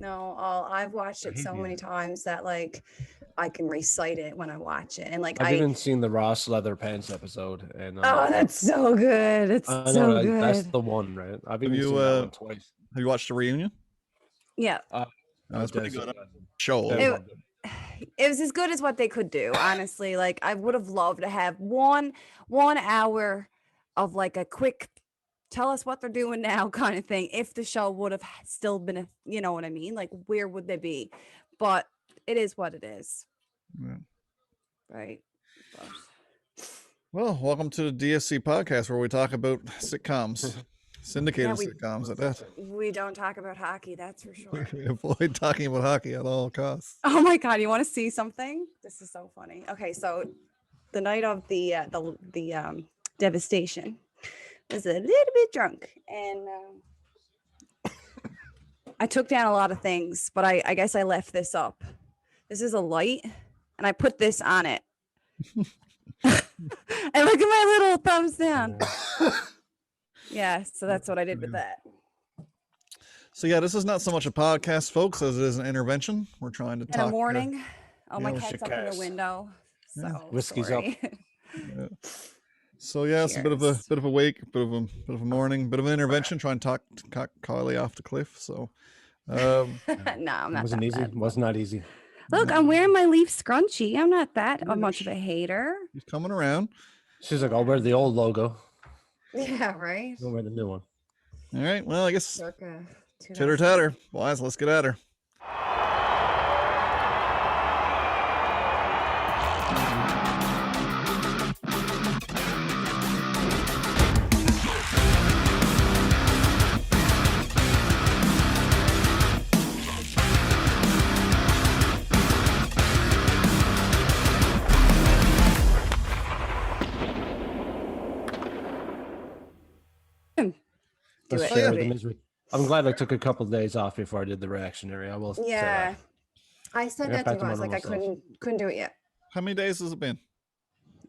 No, I've watched it so many times that like I can recite it when I watch it, and like I've even seen the Ross leather pants episode, and oh, that's so good. It's I so know that's good. the one, right? I've even seen that one twice. Have you watched the reunion? Yeah, that's pretty good. Show. It was as good as what they could do, honestly. Like I would have loved to have one hour of like a quick tell us what they're doing now kind of thing. If the show would have still been a, you know what I mean? Like where would they be? But it is what it is. Yeah. Right. But... Well, welcome to the DSC podcast where we talk about sitcoms. Syndicated sitcoms at that. We don't talk about hockey, that's for sure. We avoid talking about hockey at all costs. Oh my god, you want to see something? This is so funny. Okay, so the night of the devastation, I was a little bit drunk, and I took down a lot of things, but I guess I left this up. This is a light, and I put this on it. And look at my little thumbs down. Yeah, so that's what I did with that. So yeah, this is not so much a podcast, folks, as it is an intervention. We're trying to talk. In the morning. My cat's up in the window. So whiskey's sorry. up. Yeah. So yeah, it's a bit of a wake, bit of a morning, bit of an intervention, trying to talk Kylie off the cliff. So no, I'm not. It wasn't easy. It was not easy. Look, I'm wearing my Leaf scrunchie. I'm not that much of a hater. He's coming around. She's like, I'll wear the old logo. Yeah, right. I'll wear the new one. All right. Well, I guess titter tatter. Boys, let's get at her. I'm glad I took a couple of days off before I did the reactionary. I will. Yeah, I said that to him. I was like, I couldn't do it yet. How many days has it been?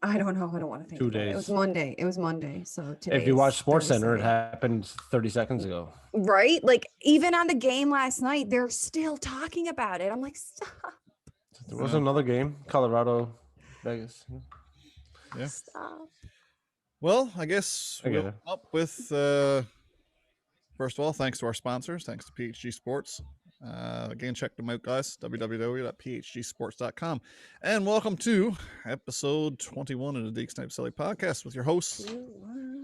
I don't know. I don't want to think. 2 days. It was Monday. So today. If you watch Sports Center, it happened 30 seconds ago. Right? Like even on the game last night, they're still talking about it. I'm like, stop. There was another game, Colorado, Vegas. Yeah. Stop. Well, I guess we'll up with. First of all, thanks to our sponsors. Thanks to PHG Sports. Again, check them out, guys. www.phgsports.com. And welcome to episode 21 of the Deeks Type Silly podcast with your hosts,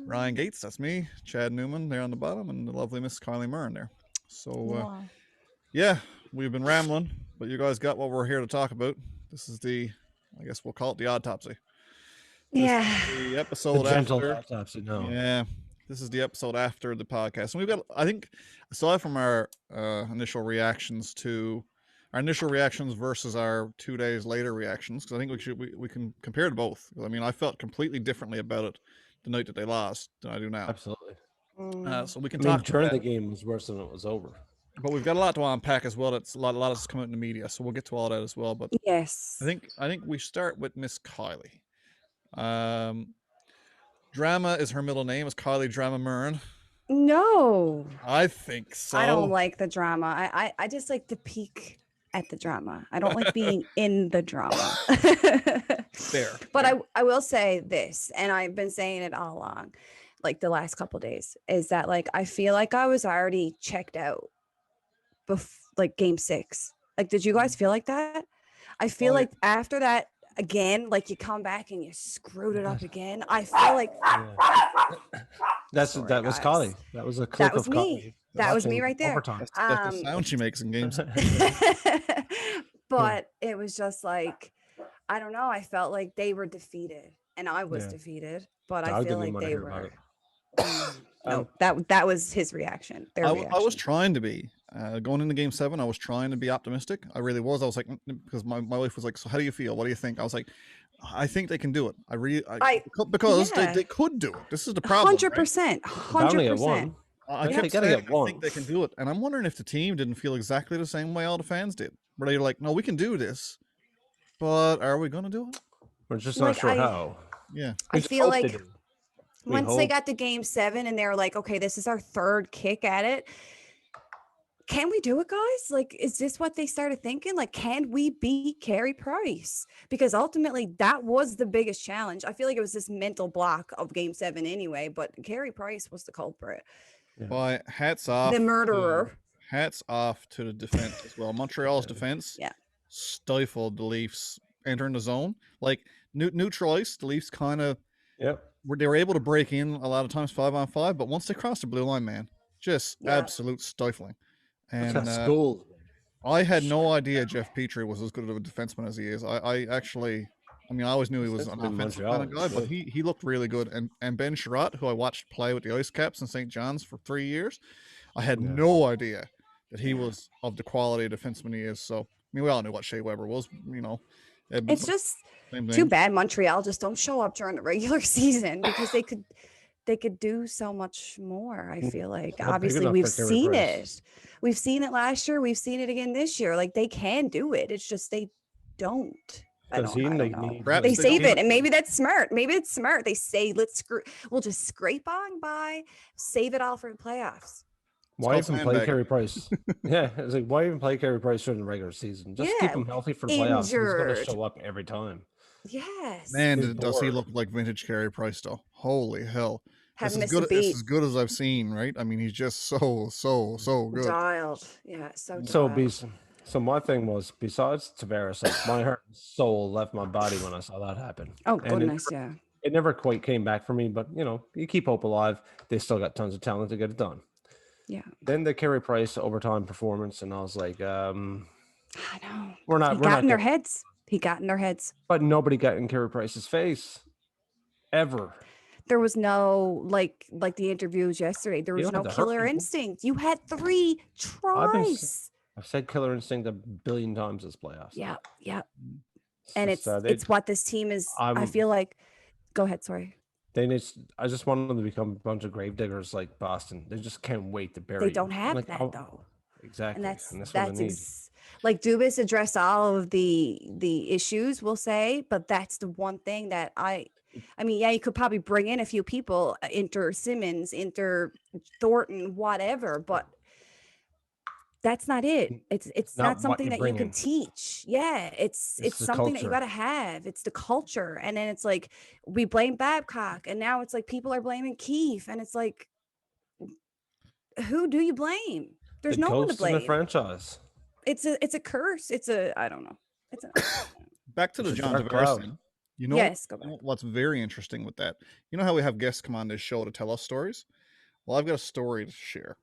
Ryan Gates. That's me. Chad Newman there on the bottom, and the lovely Miss Kylie Murren there. So, yeah, we've been rambling, but you guys got what we're here to talk about. This is I guess we'll call it the Autopsy. Yeah. The episode the gentle after. Autopsy, no. Yeah. This is the episode after the podcast. And we've got, I think, aside from our initial reactions versus our 2 days later reactions, because I think we can compare to both. I mean, I felt completely differently about it the night that they lost than I do now. Absolutely. So we can talk. During the game was worse than it was over. But we've got a lot to unpack as well. It's a lot has come out in the media, so we'll get to all that as well. But yes, I think we start with Miss Kylie. Drama is her middle name. Is Kylie Drama Murren? No. I think so. I don't like the drama. I just like to peek at the drama. I don't like being in the drama. Fair. But I will say this, and I've been saying it all along, like the last couple of days, is that like I feel like I was already checked out like game 6. Like, did you guys feel like that? I feel like after that, again, like you come back and you screwed it up again. I feel like that was Kylie. That was a clip of Kylie. That was me right there. That's the sound she makes in games. But it was just like, I don't know. I felt like they were defeated, and I was defeated. But I feel like they were. No, that was his reaction. I was trying to be. Going into game 7, I was trying to be optimistic. I really was. I was like, because my wife was like, so how do you feel? What do you think? I was like, I think they can do it. Because they could do it. This is the problem. 100%. 100%. I kept saying, I think they can do it. And I'm wondering if the team didn't feel exactly the same way all the fans did. Where they're like, no, we can do this. But are we going to do it? We're just not sure how. Yeah. I feel like once they got to game 7 and they were like, okay, this is our third kick at it. can we do it, guys? Like, is this what they started thinking? Like, can we beat Carey Price? Because ultimately, that was the biggest challenge. I feel like it was this mental block of Game 7 anyway, but Carey Price was the culprit, Yeah. Well, hats off. the murderer. Hats off to the defense as well. Montreal's defense stifled the Leafs entering the zone. Like neutral ice, the Leafs kind of they were able to break in a lot of times 5-on-5, but once they crossed the blue line, man, just absolute stifling. And school. I had no idea Jeff Petrie was as good of a defenseman as he is. I always knew he was an offensive kind of guy, but he looked really good. And Ben Sherratt, who I watched play with the Ice Caps in St. John's for 3 years, I had no idea that he was of the quality defenseman he is. So, I mean, we all knew what Shea Weber was, you know. It's just too bad Montreal just don't show up during the regular season because they could do so much more. I feel like obviously we've seen it. We've seen it last year. We've seen it again this year. Like they can do it. It's just they don't. I don't know. They save it, and maybe that's smart. Maybe it's smart. They say, we'll just scrape on by, save it all for the playoffs. Why even play Carey Price? Yeah, it's like, why even play Carey Price during the regular season? Just keep him healthy for playoffs. He's going to show up every time. Yes. Man, does he look like vintage Carey Price though? Holy hell. This is as good as I've seen, right? I mean, he's just so good. Dialed. Yeah, so dialed. So my thing was, besides Tavares, like my heart and soul left my body when I saw that happen. Oh, goodness, It never quite came back for me, but, you know, you keep hope alive. They still got tons of talent to get it done. Yeah. Then the Carey Price overtime performance, and I was like, I know. He got in their heads. He got in their heads. But nobody got in Carey Price's face. Ever. There was no, like the interviews yesterday, there was no killer instinct. You had 3 tries. I've said killer instinct a billion times this playoffs. Yeah. And it's what this team is. I feel like, go ahead, sorry. I just want them to become a bunch of grave-diggers like Boston. They just can't wait to bury. They don't have that though. Exactly, and that's what they need. Like Dubas addressed all of the issues, we'll say, but that's the one thing that I mean, you could probably bring in a few people, enter Simmons, enter Thornton, whatever, but that's not it. It's not something that you can teach. Yeah, it's something that you got to have. It's the culture. And then it's like we blame Babcock, and now it's like people are blaming Keefe, and it's like, who do you blame? There's no one to blame. The franchise. It's a curse. I don't know. Back to the John Tavares thing. You know, yes, go back. What's very interesting with that? You know how we have guests come on this show to tell us stories? Well, I've got a story to share,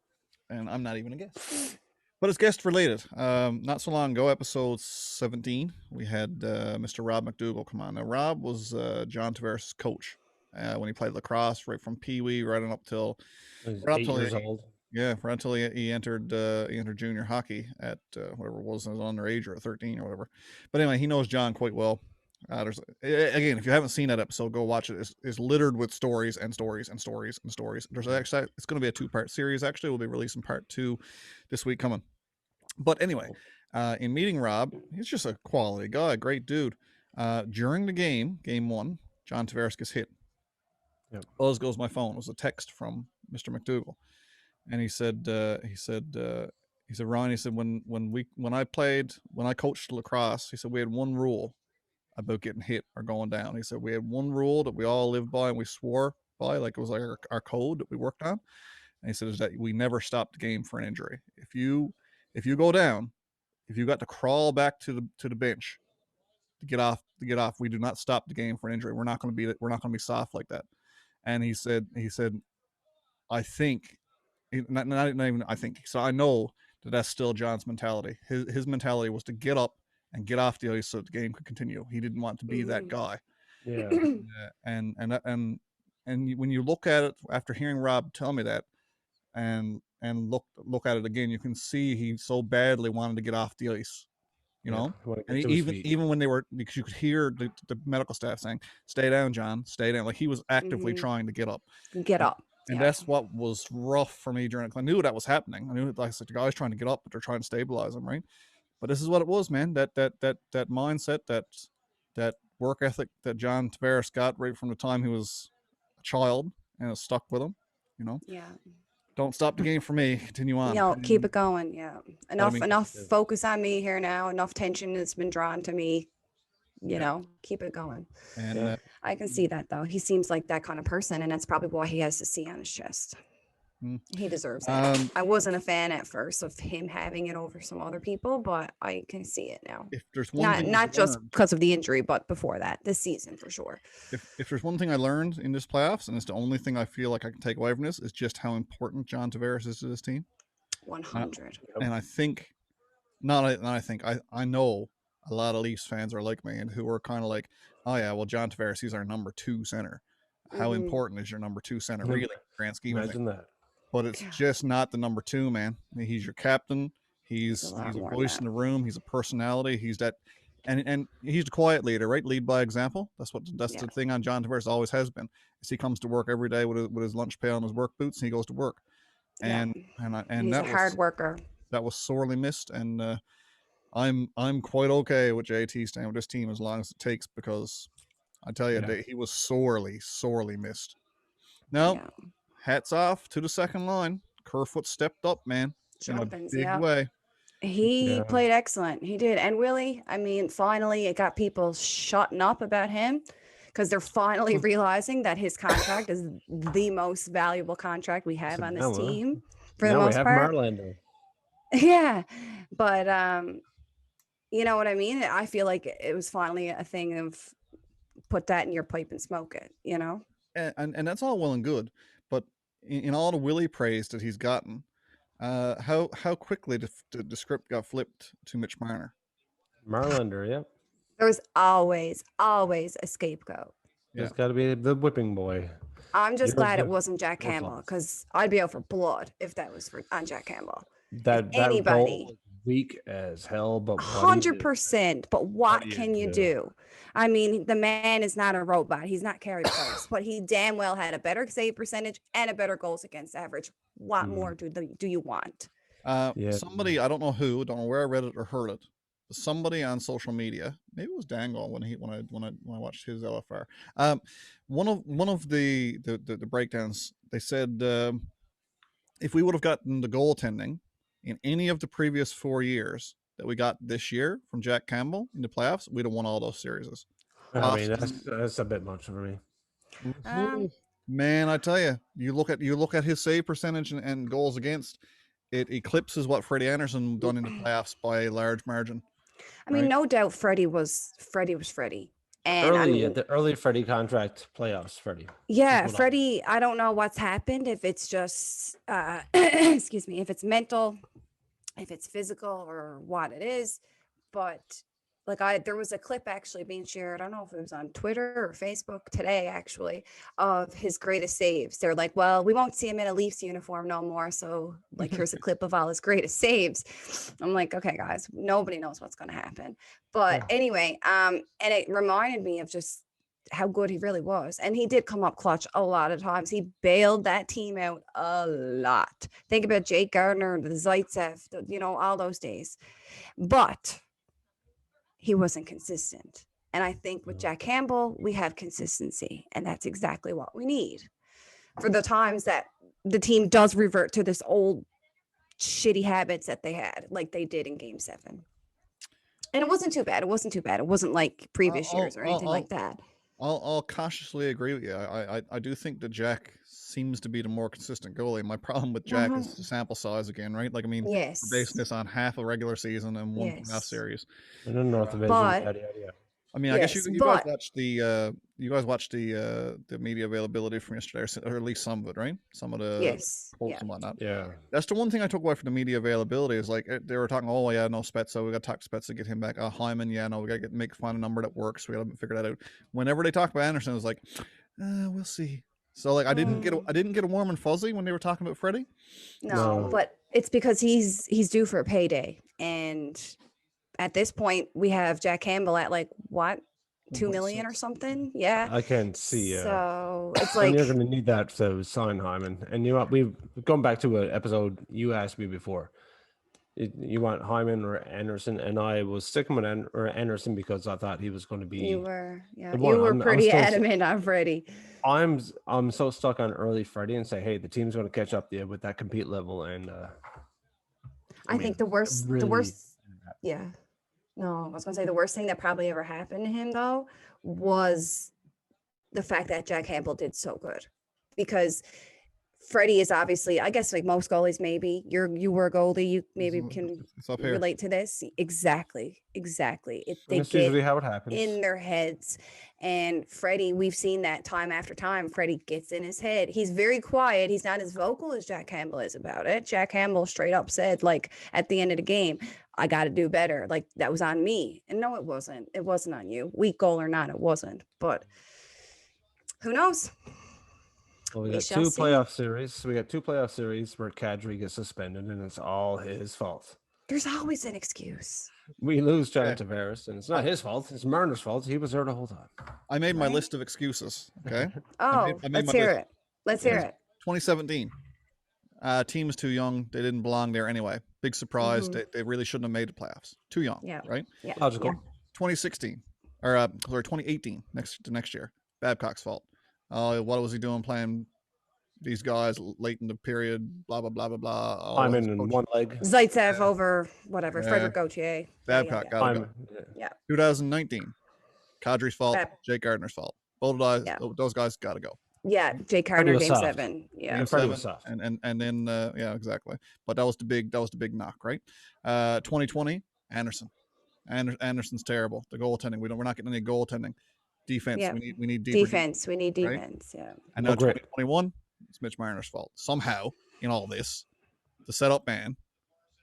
and I'm not even a guest. But it's guest related. Not so long ago, episode 17, we had Mr. Rob McDougall come on. Now, Rob was John Tavares' coach when he played lacrosse, right from Pee Wee right on up till 8 years old. Yeah, right until he entered junior hockey at whatever it was underage or 13 or whatever. But anyway, he knows John quite well. There's again, if you haven't seen that episode, go watch it. It's littered with stories and stories and stories and stories. There's actually it's going to be a 2-part series. Actually, we'll be releasing part 2 this week coming. But anyway, in meeting Rob, he's just a quality guy, great dude. During the game 1, John Tavares gets hit. Yep. Buzz goes my phone. It was a text from Mr. McDougall, and he said, Ron, he said, when I coached lacrosse, he said we had one rule about getting hit or going down. He said we had one rule that we all lived by and we swore by, like it was like our code that we worked on. And he said is that we never stopped the game for an injury. If you go down, if you got to crawl back to the bench to get off, we do not stop the game for an injury. We're not going to be soft like that. And he said, I think, not even I think. So I know that's still John's mentality. His mentality was to get up and get off the ice so the game could continue. He didn't want to be that guy. Yeah. And when you look at it after hearing Rob tell me that, and look at it again, you can see he so badly wanted to get off the ice, you know. And even when they were, because you could hear the medical staff saying, "Stay down, John, stay down." Like he was actively trying to get up. And that's what was rough for me during it. I knew that was happening. I knew that, like I said, the guy's trying to get up, but they're trying to stabilize him, right? But this is what it was, man. That mindset, that work ethic that John Tavares got right from the time he was a child, and it stuck with him, you know. Yeah. Don't stop the game for me. Continue on. You know, keep it going. Yeah. Enough focus on me here now. Enough tension has been drawn to me. You know, keep it going. And I can see that, though. He seems like that kind of person, and that's probably why he has the C on his chest. He deserves it. I wasn't a fan at first of him having it over some other people, but I can see it now. If there's one thing not just because of the injury, but before that, this season for sure. If there's one thing I learned in this playoffs, and it's the only thing I feel like I can take away from this, is just how important John Tavares is to this team. 100. And I think, I know a lot of Leafs fans are like me and who are kind of like, oh yeah, well, John Tavares, he's our number 2 center. How important is your number 2 center, really, grand scheme of things? That. But it's just not the number 2, man. I mean, he's your captain. He's a voice in the room. He's a personality. He's that, and he's the quiet leader, right? Lead by example. That's the thing on John Tavares always has been. Is he comes to work every day with his lunch pail and his work boots, and he goes to work. And he's a hard worker. That was sorely missed, and I'm quite okay with JT staying with this team as long as it takes, because I tell you, he was sorely missed. Now, hats off to the second line. Kerfoot stepped up, man, in a big way. He played excellent. He did. And Willie, I mean, finally it got people shutting up about him, because they're finally realizing that his contract is the most valuable contract we have on this team for the most part. Marlander. Yeah. But you know what I mean? I feel like it was finally a thing of put that in your pipe and smoke it, you know? And that's all well and good. But in all the Willie praise that he's gotten, how quickly the script got flipped to Mitch Marner. Marlander, yep. There was always a scapegoat. There's got to be the whipping boy. I'm just glad it wasn't Jack Campbell, because I'd be out for blood if that was on Jack Campbell. That anybody goal, weak as hell, but 100%. But what can you do? I mean, the man is not a robot. He's not Carey Price, but he damn well had a better save percentage and a better goals against average. What more do you want? Somebody, I don't know who, don't know where I read it or heard it, but somebody on social media, maybe it was Dangle when I watched his LFR. One of the breakdowns, they said if we would have gotten the goaltending in any of the previous 4 years that we got this year from Jack Campbell in the playoffs, we'd have won all those series. I mean, that's a bit much for me. Man, I tell you, you look at his save percentage and goals against, it eclipses what Freddie Anderson done in the playoffs by a large margin. I mean, no doubt Freddie was Freddie. And the early Freddie contract playoffs, Freddie. Yeah, Freddie, I don't know what's happened, if it's just excuse me, if it's mental, if it's physical, or what it is. But like there was a clip actually being shared, I don't know if it was on Twitter or Facebook today actually, of his greatest saves. They're like, well, we won't see him in a Leafs uniform no more, so like here's a clip of all his greatest saves. I'm like, okay guys, nobody knows what's going to happen. But anyway, and it reminded me of just how good he really was. And he did come up clutch a lot of times. He bailed that team out a lot. Think about Jake Gardiner, the Zaitsev, all those days. But he wasn't consistent. And I think with Jack Campbell, we have consistency. And that's exactly what we need for the times that the team does revert to this old shitty habits that they had, like they did in Game 7. And it wasn't too bad. It wasn't like previous years or anything like that. I'll cautiously agree with you. I do think that Jack seems to be the more consistent goalie. My problem with Jack is the sample size again, right? Like, I mean, we're basing this on half a regular season and one playoff series. And then North Division. I mean, I guess you guys watched the media availability from yesterday, or at least some of it, right? Some of the polls and whatnot. Yeah, that's the one thing I took away from the media availability is like they were talking. Oh yeah, no Spezza, we got to talk to Spezza to get him back. Hyman, we got to find a number that works. We got to figure that out. Whenever they talked about Anderson, it was like, we'll see. So like I didn't get a warm and fuzzy when they were talking about Freddie. No, but it's because he's due for a payday, and at this point, we have Jack Campbell at like what, 2 million or something? Yeah, I can't see. So it's like you're going to need that to sign Hyman. And you know what? We've gone back to an episode you asked me before. You want Hyman or Anderson, and I was sticking with Anderson because I thought he was going to be. You were, yeah. You were pretty adamant on Freddie. I'm so stuck on early Freddie and say, hey, the team's going to catch up to you with that compete level, and I think the worst, yeah. No, I was going to say the worst thing that probably ever happened to him though was the fact that Jack Campbell did so good, because Freddie is obviously, I guess, like most goalies, maybe you were a goalie, you maybe can relate to this. Exactly. They that's usually how it happens in their heads. And Freddie, we've seen that time after time. Freddie gets in his head. He's very quiet. He's not as vocal as Jack Campbell is about it. Jack Campbell straight up said, like, at the end of the game, I got to do better. Like, that was on me. And no, it wasn't. It wasn't on you. Weak goal or not, it wasn't. But who knows? Well, we got two playoff series. We got 2 playoff series where Kadri gets suspended, and it's all his fault. There's always an excuse. We lose John Tavares, and it's not his fault. It's Marner's fault. He was there the whole time. I made my list of excuses. Okay. Let's hear it. Let's hear it. 2017. Team is too young. They didn't belong there anyway. Big surprise. They really shouldn't have made the playoffs. Too young. Yeah. Right. Yeah. Logical. Yeah. 2016 or 2018. Next year. Babcock's fault. What was he doing playing these guys late in the period? Blah blah blah blah blah. I'm in one leg. Zaitsev over whatever. Frederick Gauthier. Babcock got to go. Yeah. 2019. Kadri's fault. Jake Gardner's fault. Both of those guys got to go. Yeah, Jake Gardner, Game 7. Yeah, Game 7, and then yeah, exactly. But that was the big knock, right? 2020, Anderson. Anderson's terrible. The goaltending. We're not getting any goaltending. Defense. Yeah. We need defense. We need defense. Right? Yeah. And now 2021, it's Mitch Marner's fault. Somehow in all this, the setup man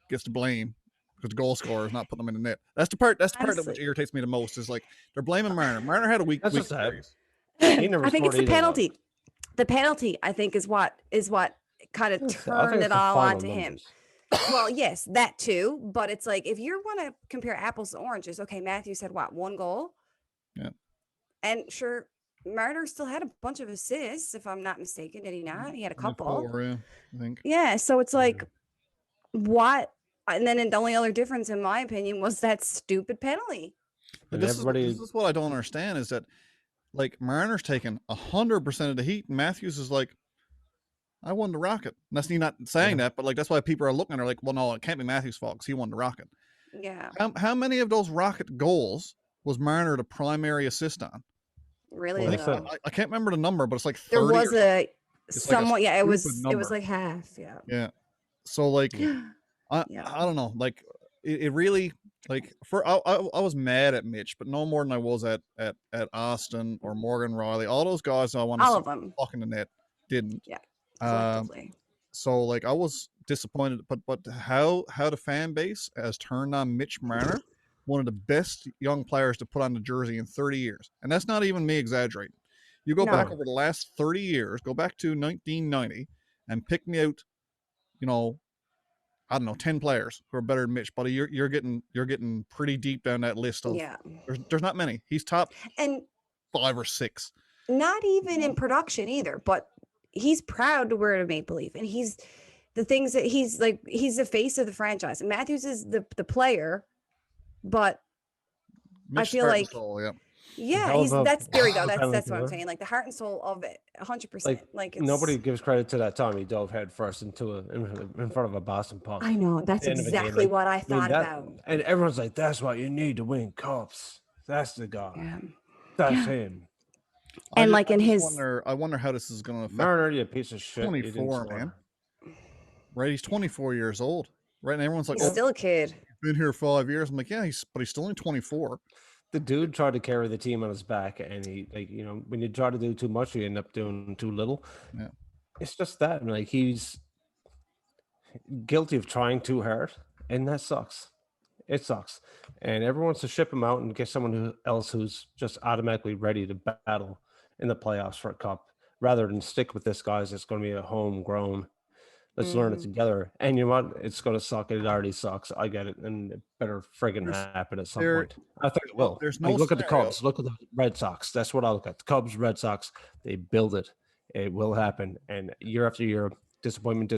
gets to blame because the goal scorer is not putting them in the net. That's the part that which irritates me the most. Is like they're blaming Marner. Marner had a weak series. I think it's the penalty. The penalty, I think, is what kind of turned it all onto him. Well, yes, that too. But it's like, if you want to compare apples to oranges, okay, Matthews had what, 1 goal? Yeah. And sure, Marner still had a bunch of assists, if I'm not mistaken. Did he not? He had a couple. 4, I think. Yeah. So it's like, what? And then the only other difference, in my opinion, was that stupid penalty. But this is what I don't understand is that, like, Marner's taking 100% of the heat, and Matthews is like, I won the Rocket. And that's not saying that, but like that's why people are looking and are like, well, no, it can't be Matthews' fault because he won the Rocket. Yeah. How many of those Rocket goals was Marner the primary assist on? Really? Like, I can't remember the number, but it's like 30. There was somewhat. Yeah, it was like half. Yeah. Yeah. So like, I don't know. Like it really. Like I was mad at Mitch, but no more than I was at Austin or Morgan Riley. All those guys I want to see fucking the net didn't. Yeah. So like I was disappointed, but how the fan base has turned on Mitch Marner, one of the best young players to put on the jersey in 30 years, and that's not even me exaggerating. You go back over the last 30 years, go back to 1990, and pick me out, I don't know, 10 players who are better than Mitch, buddy. You're getting pretty deep down that list of. Yeah. There's not many. He's top and 5 or 6. Not even in production either, but he's proud to wear a Maple Leaf, and he's the face of the franchise. And Matthews is the player, but Mitch I feel like soul, there we go. That's what I'm saying. Like the heart and soul of it, 100%. Like nobody gives credit to that time he dove head first in front of a Boston puck. I know, that's exactly what I thought about. And everyone's like, "That's what you need to win cups. That's the guy. Yeah. That's him." And I wonder how this is going to affect Marner, you piece of shit. 24, man. Right, he's 24 years old. Right, and everyone's like, he's still a kid. Been here 5 years. I'm like, yeah, he's still only 24. The dude tried to carry the team on his back, and he, when you try to do too much, you end up doing too little. Yeah, it's just that, like, he's guilty of trying too hard, and that sucks. It sucks, and everyone wants to ship him out and get someone else who's just automatically ready to battle in the playoffs for a cup, rather than stick with this guy. It's going to be a homegrown. Let's learn it together. And you know what? It's going to suck. It already sucks. I get it. And it better friggin' happen at some point. I think it will. There's no look at the Cubs. Look at the Red Sox. That's what I look at. The Cubs, Red Sox, they build it. It will happen. And year after year, disappointment.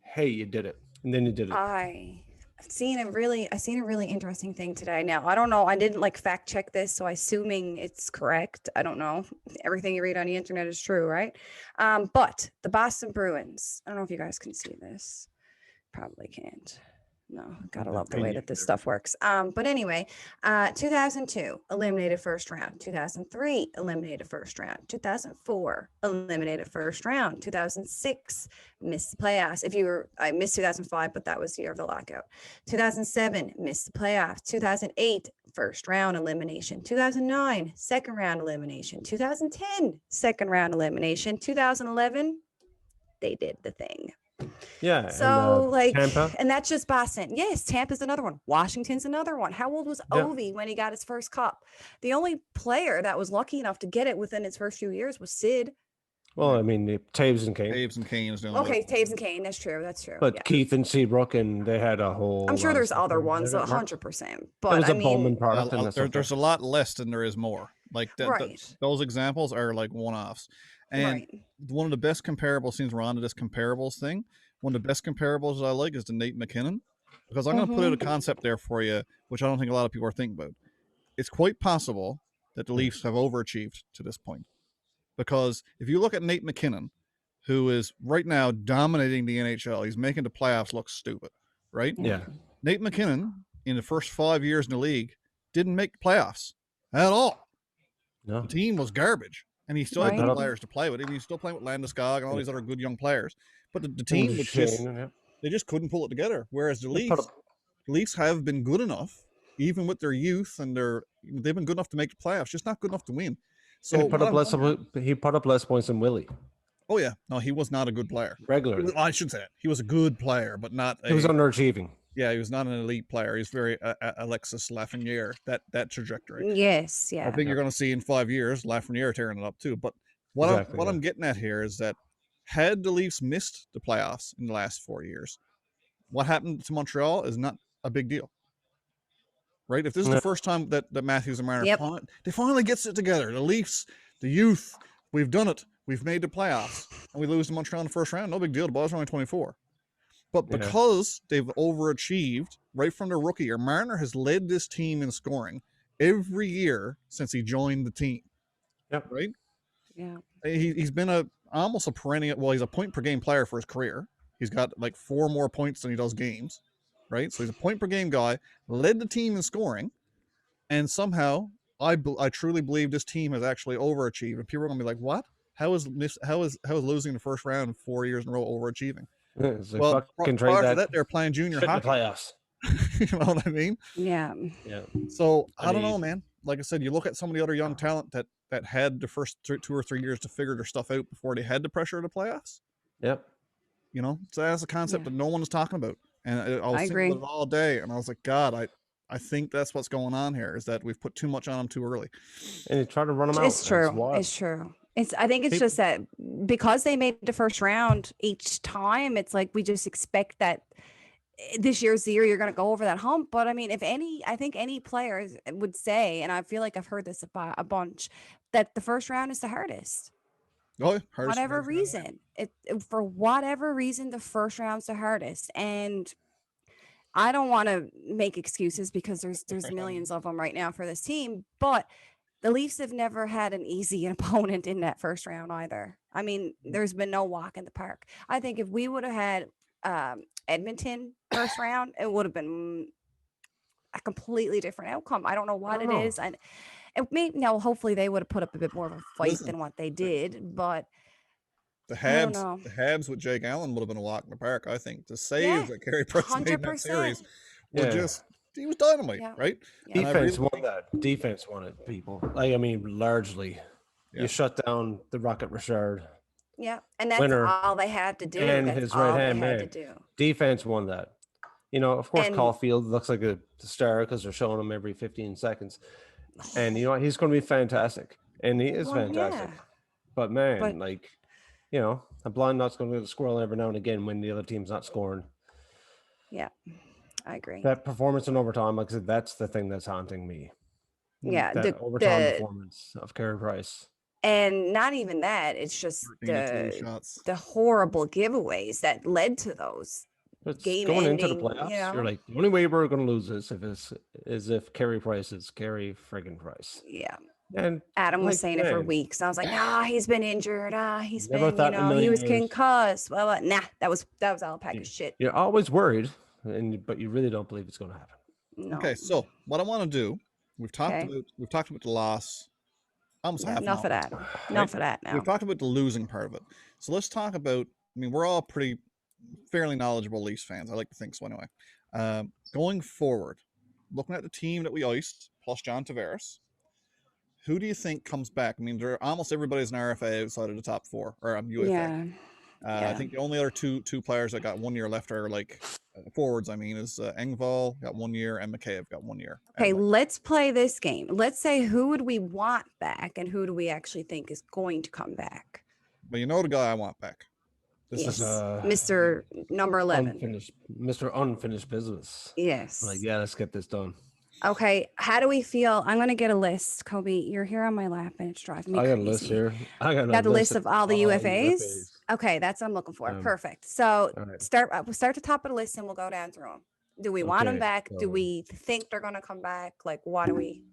Hey, you did it. And then you did it. I seen a really interesting thing today. Now, I don't know. I didn't like fact check this, so assuming it's correct. I don't know. Everything you read on the internet is true, right? But the Boston Bruins, I don't know if you guys can see this. Probably can't. No, gotta love the way that this stuff works. But anyway, 2002 eliminated first round, 2003 eliminated first round, 2004 eliminated first round, 2006 missed the playoffs. I missed 2005, but that was the year of the lockout. 2007 missed the playoffs. 2008 first round elimination. 2009 second round elimination. 2010 second round elimination. 2011 they did the thing. Yeah. So and, Tampa. and that's just Boston. Yes, Tampa's another one. Washington's another one. How old was Ovi when he got his first cup? The only player that was lucky enough to get it within his first few years was Sid. Well, I mean, Taves and Kane. Taves and Kane is doing okay. Taves and Kane. That's true. That's true. But Keith and Seabrook, and they had a whole. I'm sure there's other ones, 100%. But it was I a mean, Bowman product. There's a lot less than there is more. Like those examples are like one-offs. And one of the best comparables, since we're on to this comparables thing, one of the best comparables I like is the Nate McKinnon, because I'm going to put out a concept there for you, which I don't think a lot of people are thinking about. It's quite possible that the Leafs have overachieved to this point, because if you look at Nate McKinnon, who is right now dominating the NHL, he's making the playoffs look stupid, right? Yeah. Nate McKinnon, in the first 5 years in the league, didn't make the playoffs at all. No. The team was garbage, and he still had good players to play with. I mean, he's still playing with Landeskog and all these other good young players. But the team was they just couldn't pull it together. Whereas the Leafs have been good enough, even with their youth and they've been good enough to make the playoffs, just not good enough to win. So he put up less points than Willie. Oh yeah, no, he was not a good player. Regularly, I should say it. He was a good player, but not. He was underachieving. Yeah, he was not an elite player. He's very Alexis Lafreniere, that trajectory. Yes, yeah. I think you're going to see in 5 years Lafreniere tearing it up too. But what I'm getting at here is that had the Leafs missed the playoffs in the last 4 years, what happened to Montreal is not a big deal, right? If this is the first time that Matthews and Marner they finally gets it together, the Leafs, the youth, we've done it. We've made the playoffs, and we lose to Montreal in the first round. No big deal. The ball's only 24. But because they've overachieved right from the rookie year, Marner has led this team in scoring every year since he joined the team. Yep. Right? Yeah. He's been almost a perennial. Well, he's a point per game player for his career. He's got like 4 more points than he does games. Right? So he's a point per game guy, led the team in scoring, and somehow I truly believe this team has actually overachieved. And people are going to be like, what? How is losing the first round in 4 years in a row overachieving? Well, prior to that, they're playing junior hockey playoffs. You know what I mean? Yeah. Yeah. So I don't know, man. Like I said, you look at some of the other young talent that had the first 2 or 3 years to figure their stuff out before they had the pressure of the playoffs. Yep. You know, so that's a concept that no one is talking about, and I was thinking about it all day, and I was like, God, I think that's what's going on here, is that we've put too much on them too early, and you try to run them out. It's true. It's true. I think it's just that because they made the first round each time, it's like we just expect that this year's the year you're going to go over that hump. But I mean, I think any player would say, and I feel like I've heard this a bunch, that the first round is the hardest. Oh, for whatever reason, for whatever reason, the first round's the hardest. And I don't want to make excuses because there's millions of them right now for this team, but the Leafs have never had an easy opponent in that first round either. I mean, there's been no walk in the park. I think if we would have had Edmonton first round, it would have been a completely different outcome. I don't know what it is. And it may, hopefully they would have put up a bit more of a fight than what they did, but the Habs with Jake Allen would have been a walk in the park. I think the saves that Carey Price made in that series were just, he was dynamite, right? Yeah. Defense won that. Defense won it, people. Like, I mean, largely. Yeah. You shut down the Rocket Richard. Yeah, and that's all they had to do. And his right hand man. Defense won that. You know, of course, Caulfield looks like a star because they're showing him every 15 seconds. And you know what? He's going to be fantastic. And he is fantastic. Yeah. But man, like, you know, a blind nut's going to get a squirrel every now and again when the other team's not scoring. Yeah, I agree. That performance in overtime, like I said, that's the thing that's haunting me. Yeah, that overtime performance of Carey Price. And not even that, it's just the horrible giveaways that led to those But game going into the ending, playoffs, you're like, the only way we're going to lose this is if Carey Price is Carey friggin' Price. Yeah. And Adam was like saying it for man, weeks. I was like, nah, he's been injured. He's never been, thought in a he million was years. concussed. Well, nah, that was alpaca shit. You're always worried, but you really don't believe it's going to happen. No. Okay, so what I want to do, we've talked Okay. about the loss. Almost half an Enough hour. of that. Right? Enough of that now. We've talked about the losing part of it. So let's talk about. I mean, we're all pretty fairly knowledgeable Leafs fans. I like to think so anyway. Going forward, looking at the team that we iced plus John Tavares, who do you think comes back? I mean, almost everybody's an RFA outside of the top four or UFA. Yeah. I think the only other two players that got 1 year left are forwards. I mean, is Engvall got 1 year and McCabe got 1 year. Okay, let's play this game. Let's say who would we want back and who do we actually think is going to come back? But you know the guy I want back. This is Mr. Number 11. Mr. Unfinished Business. Yes. Like, yeah, let's get this done. Okay, how do we feel? I'm going to get a list. Kobe, you're here on my lap and it's driving me crazy. I got a list here. I got the list of all the UFAs? Okay, that's what I'm looking for. Perfect. So we'll start at the top of the list and we'll go down through them. Do we want them back? Do we think they're going to come back? Like, what do we?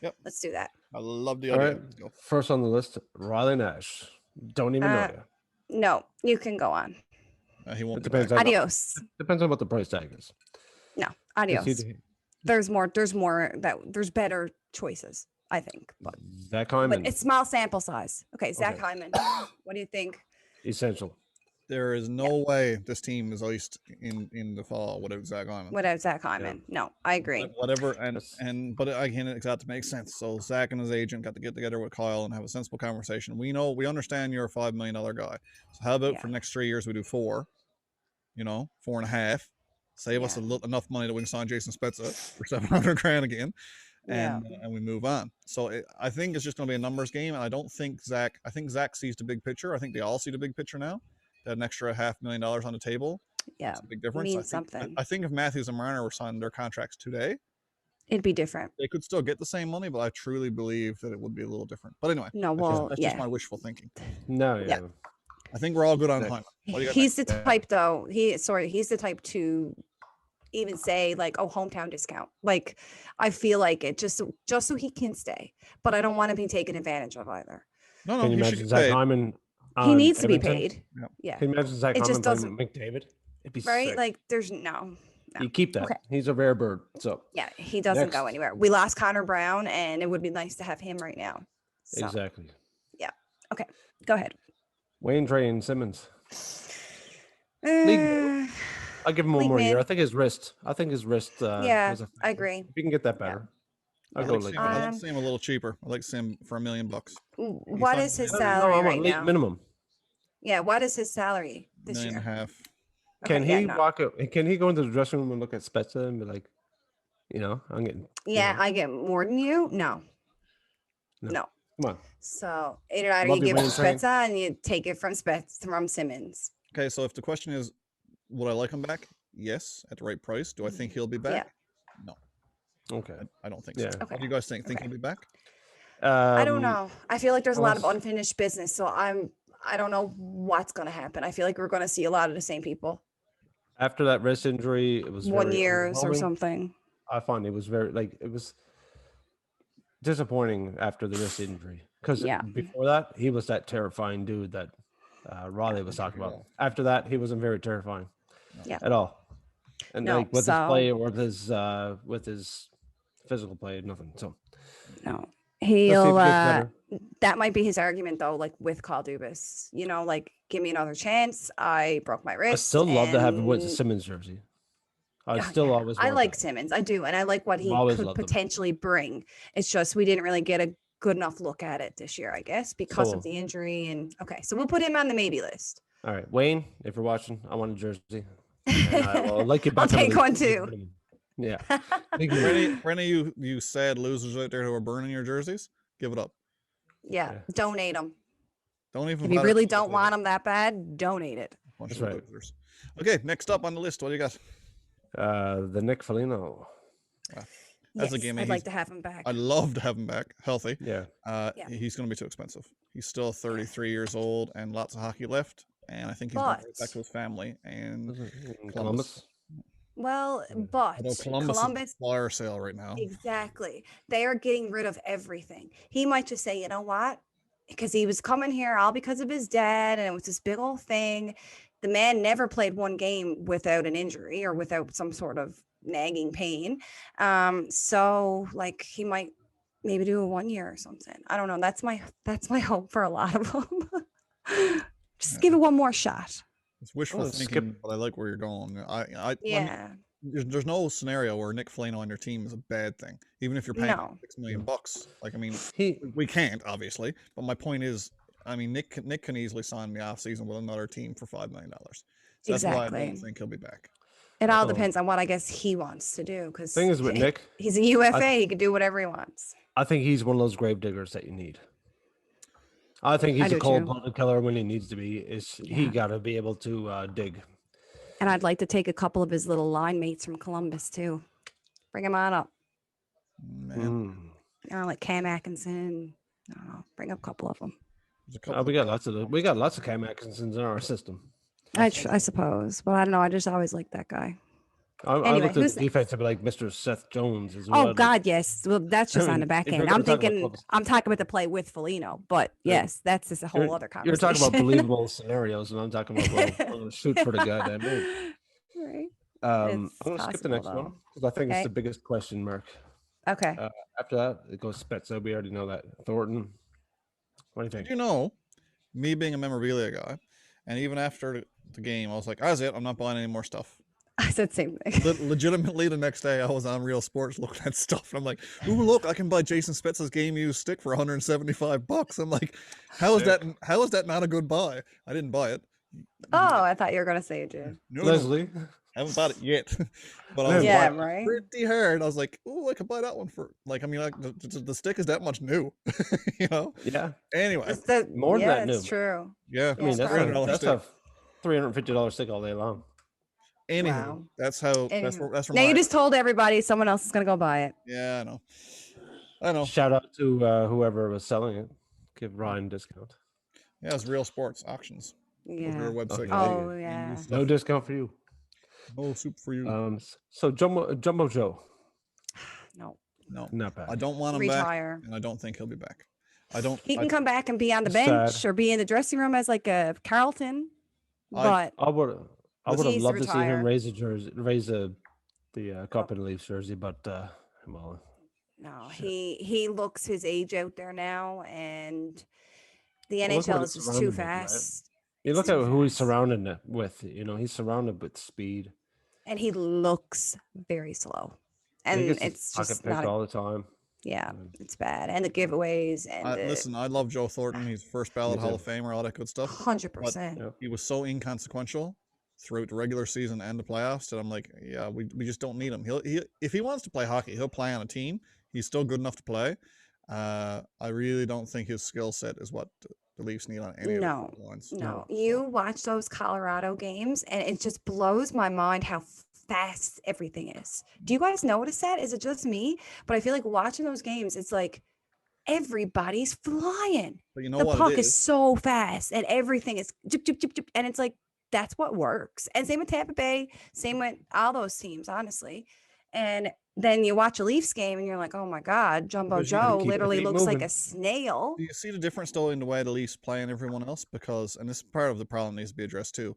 Yep. Let's do that. I love the idea. All right. First on the list, Riley Nash. Don't even know you. No, you can go on. He won't. Adios. Depends on what the price tag is. No, adios. There's better choices, I think. But Zach Hyman. But it's small sample size. Okay, Zach Hyman. What do you think? Essential. There is no way this team is iced in the fall without Zach Hyman. Without Zach Hyman. Yeah. No, I agree. Whatever, but again, it's got to make sense. So Zach and his agent got to get together with Kyle and have a sensible conversation. We understand you're a $5 million guy. So how about for the next 3 years we do 4? 4.5. Save us enough money that we can sign Jason Spezza for $700,000 again, and we move on. So I think it's just going to be a numbers game, and I think Zach sees the big picture. I think they all see the big picture now. That an extra $500,000 on the table, it's a big difference. I think if Matthews and Marner were signing their contracts today, it'd be different. They could still get the same money, but I truly believe that it would be a little different. But anyway, that's just my wishful thinking. No, I think we're all good on Hyman. He's the type, though. He's the type to even say like, oh, hometown discount. Like, I feel like it just so he can stay, but I don't want to be taken advantage of either. No, can you imagine Zach Hyman? He needs to be paid. Yeah. Can you imagine Zach Hyman just doesn't McDavid? It'd be right. Sick. Like, there's no. You keep that. Okay. He's a rare bird. So yeah, he doesn't go anywhere. We lost Connor Brown, and it would be nice to have him right now. So, exactly. Yeah. Okay. Go ahead. Wayne Train Simmons. I'll give him one more year. I think his wrist. Yeah, I agree. If you can get that better. I'd like to see him a little cheaper. I'd like to see him for $1 million. What is his salary right now? Minimum. Yeah, what is his salary this year? $1.5 million. Can he walk up? Can he go into the dressing room and look at Spezza and be like, I'm getting. Yeah, I get more than you. No. Come on. So either you give him Spezza and you take it from Simmons. Okay, so if the question is, would I like him back? Yes, at the right price. Do I think he'll be back? Yeah. No. Okay. I don't think so. Okay. What do you guys think? Think he'll be back? I don't know. I feel like there's a lot of unfinished business, so I don't know what's going to happen. I feel like we're going to see a lot of the same people. After that wrist injury, it was 1 year or something. I found it was it was disappointing after the wrist injury because before that he was that terrifying dude that Riley was talking about. After that, he wasn't very terrifying at all. And with his play or with his physical play, nothing. So no, he'll that might be his argument though. Like with Kyle Dubas, like give me another chance. I broke my wrist. I still love to have him with the Simmons jersey. I like Simmons. I do, and I like what he could potentially bring. It's just we didn't really get a good enough look at it this year, I guess, because of the injury. And so we'll put him on the maybe list. All right, Wayne, if you're watching, I want a jersey. I'll like you back. I'll take one too. Yeah. For any of you sad losers out there who are burning your jerseys, give it up. Yeah. Donate them. Don't even. If you really don't want them that bad, donate it. That's right. Okay, next up on the list, what do you got? The Nick Foligno. That's a game. I'd like to have him back. I'd love to have him back healthy. Yeah. He's going to be too expensive. He's still 33 years old and lots of hockey left. and I think he's going right back to his family and Columbus. Well, but although Columbus is a fire sale right now. Exactly. They are getting rid of everything. He might just say, you know what? Because he was coming here all because of his dad, and it was this big old thing. The man never played one game without an injury or without some sort of nagging pain. So like he might maybe do a 1 year or something. I don't know. That's my hope for a lot of them. Just give it one more shot. It's wishful thinking, but I like where you're going. Yeah. There's no scenario where Nick Foligno on your team is a bad thing, even if you're paying $6 million. Like, I mean, we can't obviously, but my point is, I mean, Nick can easily sign the off season with another team for $5 million. So that's why I don't think he'll be back. It all depends on what I guess he wants to do. Because thing is with Nick, he's a UFA. He can do whatever he wants. I think he's one of those grave diggers that you need. I think he's a cold-blooded killer when he needs to be. He got to be able to dig. And I'd like to take a couple of his little line mates from Columbus too. Bring them on up. Man. You know, like Cam Atkinson. I don't know. Bring up a couple of them. We got lots of Cam Atkinsons in our system. I suppose, but I don't know. I just always liked that guy. I looked at the defense to be like Mr. Seth Jones as well. Oh God, yes. Well, that's just on the back end. I'm talking about the play with Foligno, but yes, that's just a whole other conversation. You're talking about believable scenarios, and I'm talking about shoot for the goddamn moon. Right. I'm going to skip the next one because I think it's the biggest question mark. Okay. After that, it goes Spezza. We already know that. Thornton. What do you think? You know, me being a memorabilia guy, and even after the game, I was like, that's it. I'm not buying any more stuff. I said same thing. Legitimately, the next day I was on Real Sports looking at stuff, and I'm like, "Ooh, look! I can buy Jason Spezza's game used stick for $175." I'm like, "How is that? How is that not a good buy?" I didn't buy it. Oh, I thought you were gonna say it, Jim. No, Leslie, I haven't bought it yet, but I was right. pretty hard. I was like, "Oh, I could buy that one for like." I mean, like the stick is that much new, you know? Yeah. Anyway, more than that new. It's true. Yeah. I mean, that's a $350 stick all day long. Anywho, that's where now you just told everybody someone else is gonna go buy it. Yeah, I know. Shout out to whoever was selling it. Give Ryan a discount. Yeah, it's Real Sports Auctions. Yeah. Their website. Oh yeah. No discount for you. No soup for you. So Jumbo Joe. No, not bad. I don't want him retire, back, and I don't think he'll be back. He can come back and be on the bench or be in the dressing room as like a Carlton. But I would have loved to see him raise the cup and Leafs jersey, but well. No, he looks his age out there now, and the NHL is just too fast. You look at who he's surrounded with. You know, he's surrounded with speed, and he looks very slow, and it's just not all the time. Yeah, it's bad, and the giveaways. And listen, I love Joe Thornton. He's first ballot Hall of Famer, all that good stuff. 100%. He was so inconsequential throughout the regular season and the playoffs that I'm like, yeah, we just don't need him. He if he wants to play hockey, he'll play on a team. He's still good enough to play. I really don't think his skill set is what the Leafs need on any of the lines. No, you watch those Colorado games, and it just blows my mind how fast everything is. Do you guys notice that? Is it just me? But I feel like watching those games, it's like everybody's flying. But you know the what puck is so fast, and everything is and it's like that's what works. And same with Tampa Bay, same with all those teams, honestly. And then you watch a Leafs game and you're like, oh my God, Jumbo Joe literally looks like a snail. Do you see the difference though in the way the Leafs play and everyone else? Because, and this is part of the problem needs to be addressed too.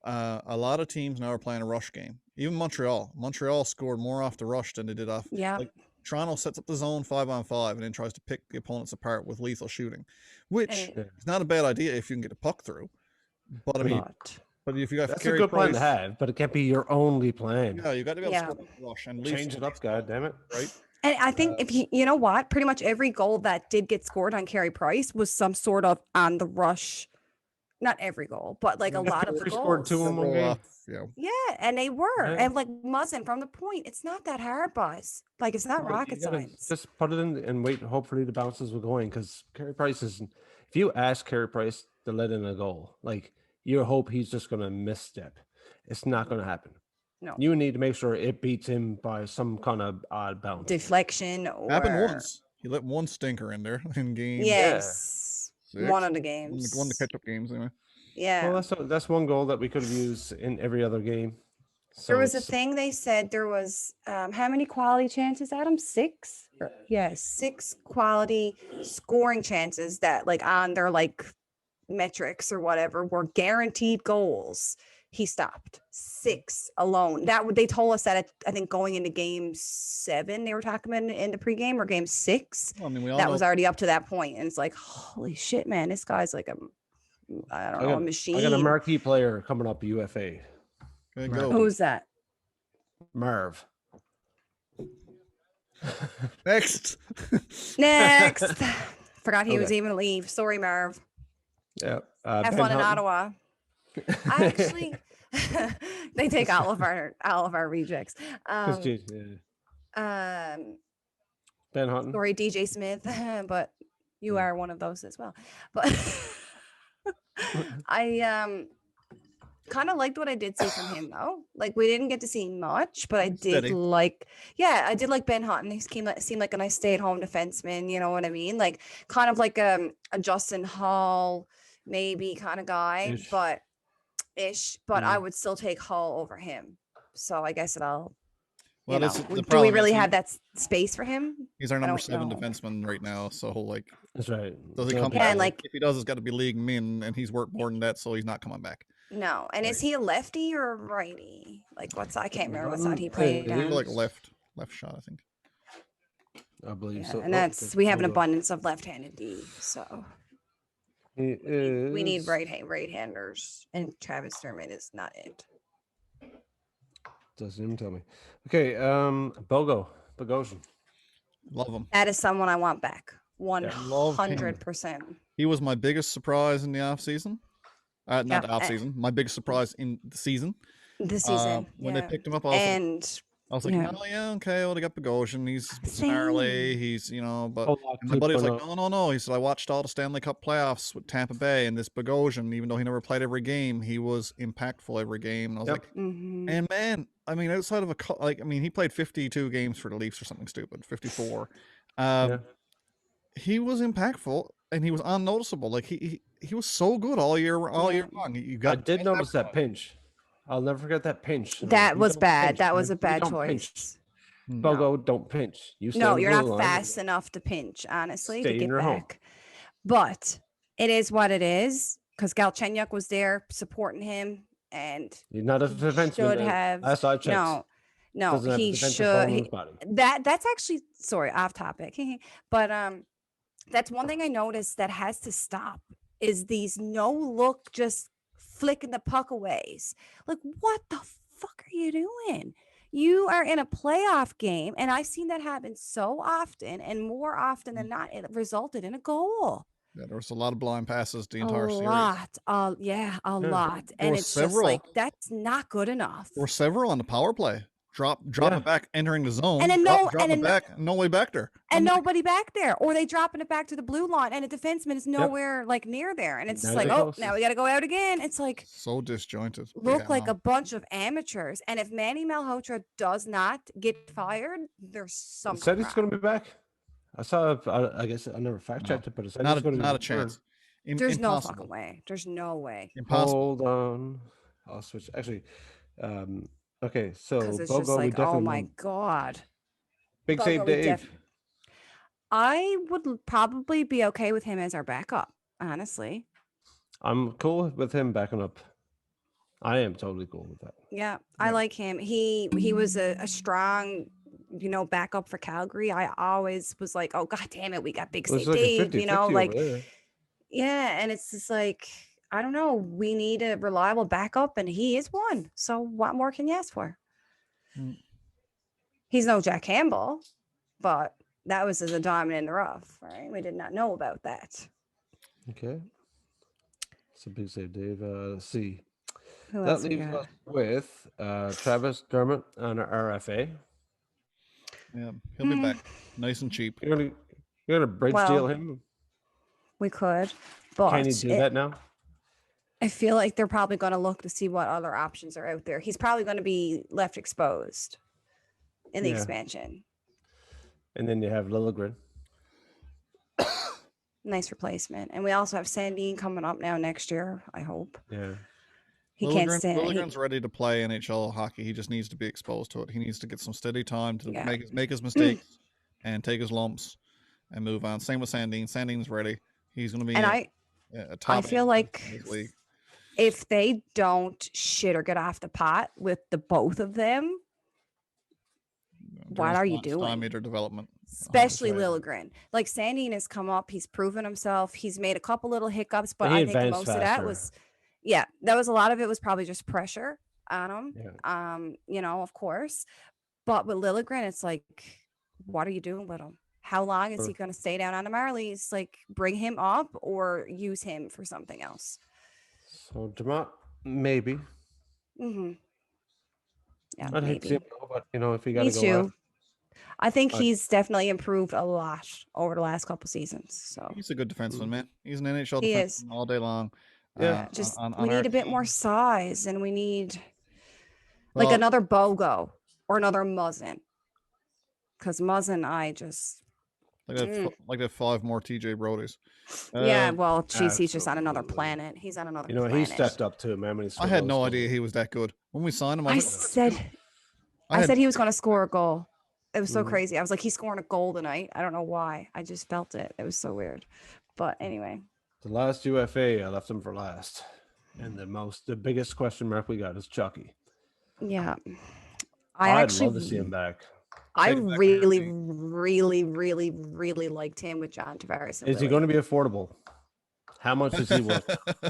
A lot of teams now are playing a rush game. Even Montreal. Montreal scored more off the rush than they did off. Yeah. Like Toronto sets up the zone 5-on-5 and then tries to pick the opponents apart with lethal shooting, which is not a bad idea if you can get a puck through. But I mean, but if you got that's a good plan to have, but it can't be your only plan. Yeah, you got to be able to rush and change it up, God damn it, right? And I think if you know what, pretty much every goal that did get scored on Carey Price was some sort of on the rush. Not every goal, but like a lot of the goals. Scored 2 in one game. Yeah, and they were. And like Muzzin from the point, it's not that hard, Buzz. Like it's not rocket science. Just put it in and wait. Hopefully the bounces will go in because Carey Price is. If you ask Carey Price to let in a goal, like you hope he's just going to misstep. It's not going to happen. No, you need to make sure it beats him by some kind of odd bounce, deflection. Or... Happened once. He let one stinker in there in game. Yes. 6. One of the games. One of the catch-up games, anyway. Yeah. Well, that's one goal that we could have used in every other game. So There was a thing they said there was how many quality chances, Adam? 6? Yeah, 6 quality scoring chances that like on their like metrics or whatever were guaranteed goals. He stopped 6 alone. They told us that I think going into game 7 they were talking about in the pregame, or game 6. Well, I mean, we all That know was already up to that point, and it's like, holy shit, man, this guy's like a machine. I got a marquee player coming up, UFA. Good go. Who's that? Marv. Next. Next. Forgot he Okay. was even leave. Sorry, Marv. Yeah. Have Ben fun in Hutton. Ottawa. I actually they take all of our rejects. Ben Hutton. Sorry, DJ Smith, but you are one of those as well. But I kind of liked what I did see from him though. Like we didn't get to see much, but I did Steady. like Ben Hutton. He seemed like a nice stay-at-home defenseman, you know what I mean? Like kind of like a Justin Hall maybe kind of guy, but I would still take Hall over him. So I guess do we really have that space for him? He's our number 7 defenseman right now. So like, that's right. Does he come Yeah, back? and like if he does, it's got to be league min, and he's worked more than that, so he's not coming back. No, and is he a lefty or a righty? Like I can't remember what side he played. Like left shot, I think. I believe Yeah, so. and we have an abundance of left-handed D, so we need right-handers, and Travis Dermott is not it. Doesn't even tell me. Okay, Bogosian. Love him. That is someone I want back. 100%. He was my biggest surprise in the off season. Not the off season. My biggest surprise in the season. This season, when they picked him up, I was like, oh yeah, okay. Well, they got Bogosian. He's gnarly. He's but my buddy was like, no. He said, I watched all the Stanley Cup playoffs with Tampa Bay, and this Bogosian, even though he never played every game, he was impactful every game. And I was like, and man, I mean, outside of he played 52 games for the Leafs or something stupid, 54. He was impactful. And he was unnoticeable. Like he was so good all year long. I did notice that pinch. I'll never forget that pinch. That was bad. That was a bad choice. Bogo, don't pinch. You're not fast enough to pinch, honestly, to get back. But it is what it is, because Galchenyuk was there supporting him, and he's not a defenseman. Should have no. He should. That's actually off topic, but that's one thing I noticed that has to stop is these no look, just flicking the puck away. Like, what the fuck are you doing? You are in a playoff game, and I've seen that happen so often, and more often than not, it resulted in a goal. Yeah, there was a lot of blind passes the entire series. A lot. And it's just like, that's not good enough. There were several on the power play. Drop it back, entering the zone. And then no way back there. And nobody back there. Or they dropping it back to the blue line, and a defenseman is nowhere like near there. And it's just like, now we got to go out again. It's like so disjointed. Look like a bunch of amateurs. And if Manny Malhotra does not get fired, there's something. Said he's going to be back. I saw. I guess I never fact checked it, but it's not a chance. There's no fucking way. There's no way. Impossible. Hold on. I'll switch. Actually, okay. So it's just like, oh my god. Big save, Dave. I would probably be okay with him as our backup. Honestly, I'm cool with him backing up. I am totally cool with that. Yeah, I like him. He was a strong, backup for Calgary. I always was like, oh god damn it, we got big save Dave. 50-50 yeah, and it's just like, I don't know. We need a reliable backup, and he is one. So what more can you ask for? He's no Jack Campbell, but that was as a diamond in the rough, right? We did not know about that. Okay. It's a big save, Dave. Let's see. That leaves us with Travis Dermott on our RFA. Yeah, he'll be back, nice and cheap. You're gonna bridge deal him. We could, but can you do that now? I feel like they're probably going to look to see what other options are out there. He's probably going to be left exposed in the expansion. And then you have Liljegren. Nice replacement. And we also have Sandine coming up now next year, I hope. Yeah. He can't stand Liljegren's ready to play NHL hockey. He just needs to be exposed to it. He needs to get some steady time to Yeah. make his mistakes and take his lumps and move on. Same with Sandine. Sandine's ready. He's going to be and a top. I feel like in this league. if they don't shit or get off the pot with the both of them, what are you doing? Stymie their development. Especially Liljegren. Like Sandine has come up. He's proven himself. He's made a couple little hiccups, but I think most of that was, that was a lot of it was probably just pressure on him. Yeah. You know, of course. But with Liljegren, it's like, what are you doing with him? How long is he going to stay down on the Marlies? Like, bring him up or use him for something else? So Demont, maybe. Mm-hmm. Yeah, I'd hate to see him go, but you know, if he got to go too. I think he's definitely improved a lot over the last couple seasons. So he's a good defenseman, man. He's an NHL defenseman all day long. Yeah, just we need a bit more size, and we need like another Bogo or another Muzzin. Because Muzzin, I just like that 5 more TJ Brodys. Yeah, well, geez, he's just on another planet. He's on another planet. He stepped up too, man. I had no idea he was that good when we signed him. I said he was going to score a goal. It was so crazy. I was like, he's scoring a goal tonight. I don't know why. I just felt it. It was so weird. But anyway. The last UFA, I left him for last. And the biggest question mark we got is Chucky. Yeah. I'd love to see him back. I really, really, really, really liked him with John Tavares. Is he going to be affordable? How much is he worth?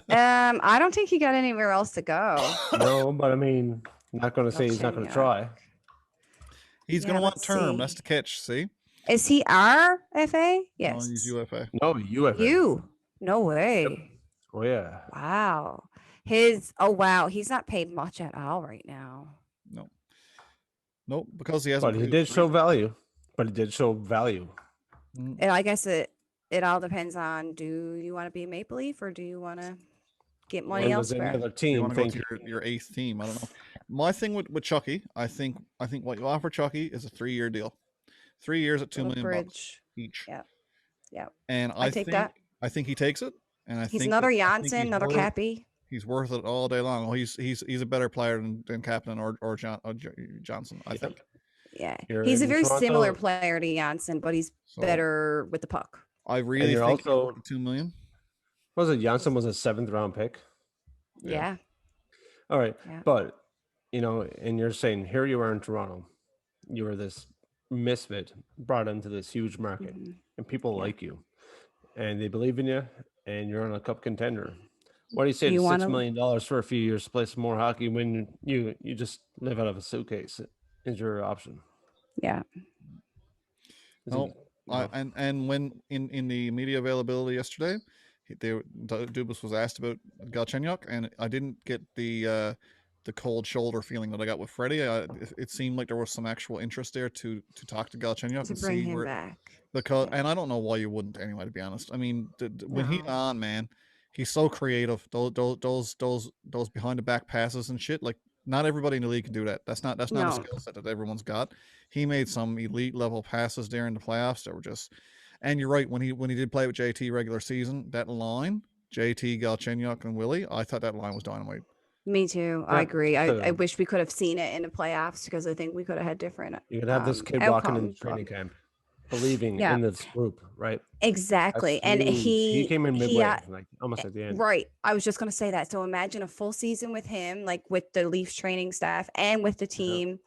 I don't think he got anywhere else to go. No, but I mean, not going to say he's not going to try. He's going to want term. That's the catch. See? Is he RFA? Yes. No, he's UFA. No, UFA. No way. Yep. Oh yeah. Wow. He's not paid much at all right now. Nope, because he hasn't. But he did show value. And I guess it all depends on, do you want to be a Maple Leaf or do you want to get money elsewhere? Another team. You want to go to your 8th team. I don't know. My thing with Chucky, I think what you offer Chucky is a 3-year deal. 3 years at $2 million each. Yeah. And I think that. I think he takes it. And he's another Janssen, another Cappy. He's worth it all day long. Well, he's a better player than Captain or Johnson, I think. Yeah, he's a very similar player to Janssen, but he's better with the puck. I really think also $2 million. Was it Janssen was a 7th round pick? Yeah. All right, but you know, and you're saying here you are in Toronto, you were this misfit brought into this huge market, and people like you, and they believe in you, and you're on a cup contender. What do you say to $6 million for a few years to play some more hockey when you just live out of a suitcase is your option? Yeah. And when in the media availability yesterday, Dubas was asked about Galchenyuk, and I didn't get the cold shoulder feeling that I got with Freddie. It seemed like there was some actual interest there to talk to Galchenyuk and bring him back. And I don't know why you wouldn't anyway, to be honest. I mean, when he's on, man. He's so creative. Those behind the back passes and shit. Like, not everybody in the league can do that. That's not a skill set that everyone's got. He made some elite level passes there in the playoffs that were just. And you're right, when he did play with JT regular season, that line, JT, Galchenyuk, and Willie, I thought that line was dynamite. Me too. I agree. I wish we could have seen it in the playoffs because I think we could have had different. You could have this kid walking in training camp, believing in this group, right? Exactly. And he came in midway, like almost at the end. Right. I was just going to say that. So imagine a full season with him, like with the Leafs training staff and with the team.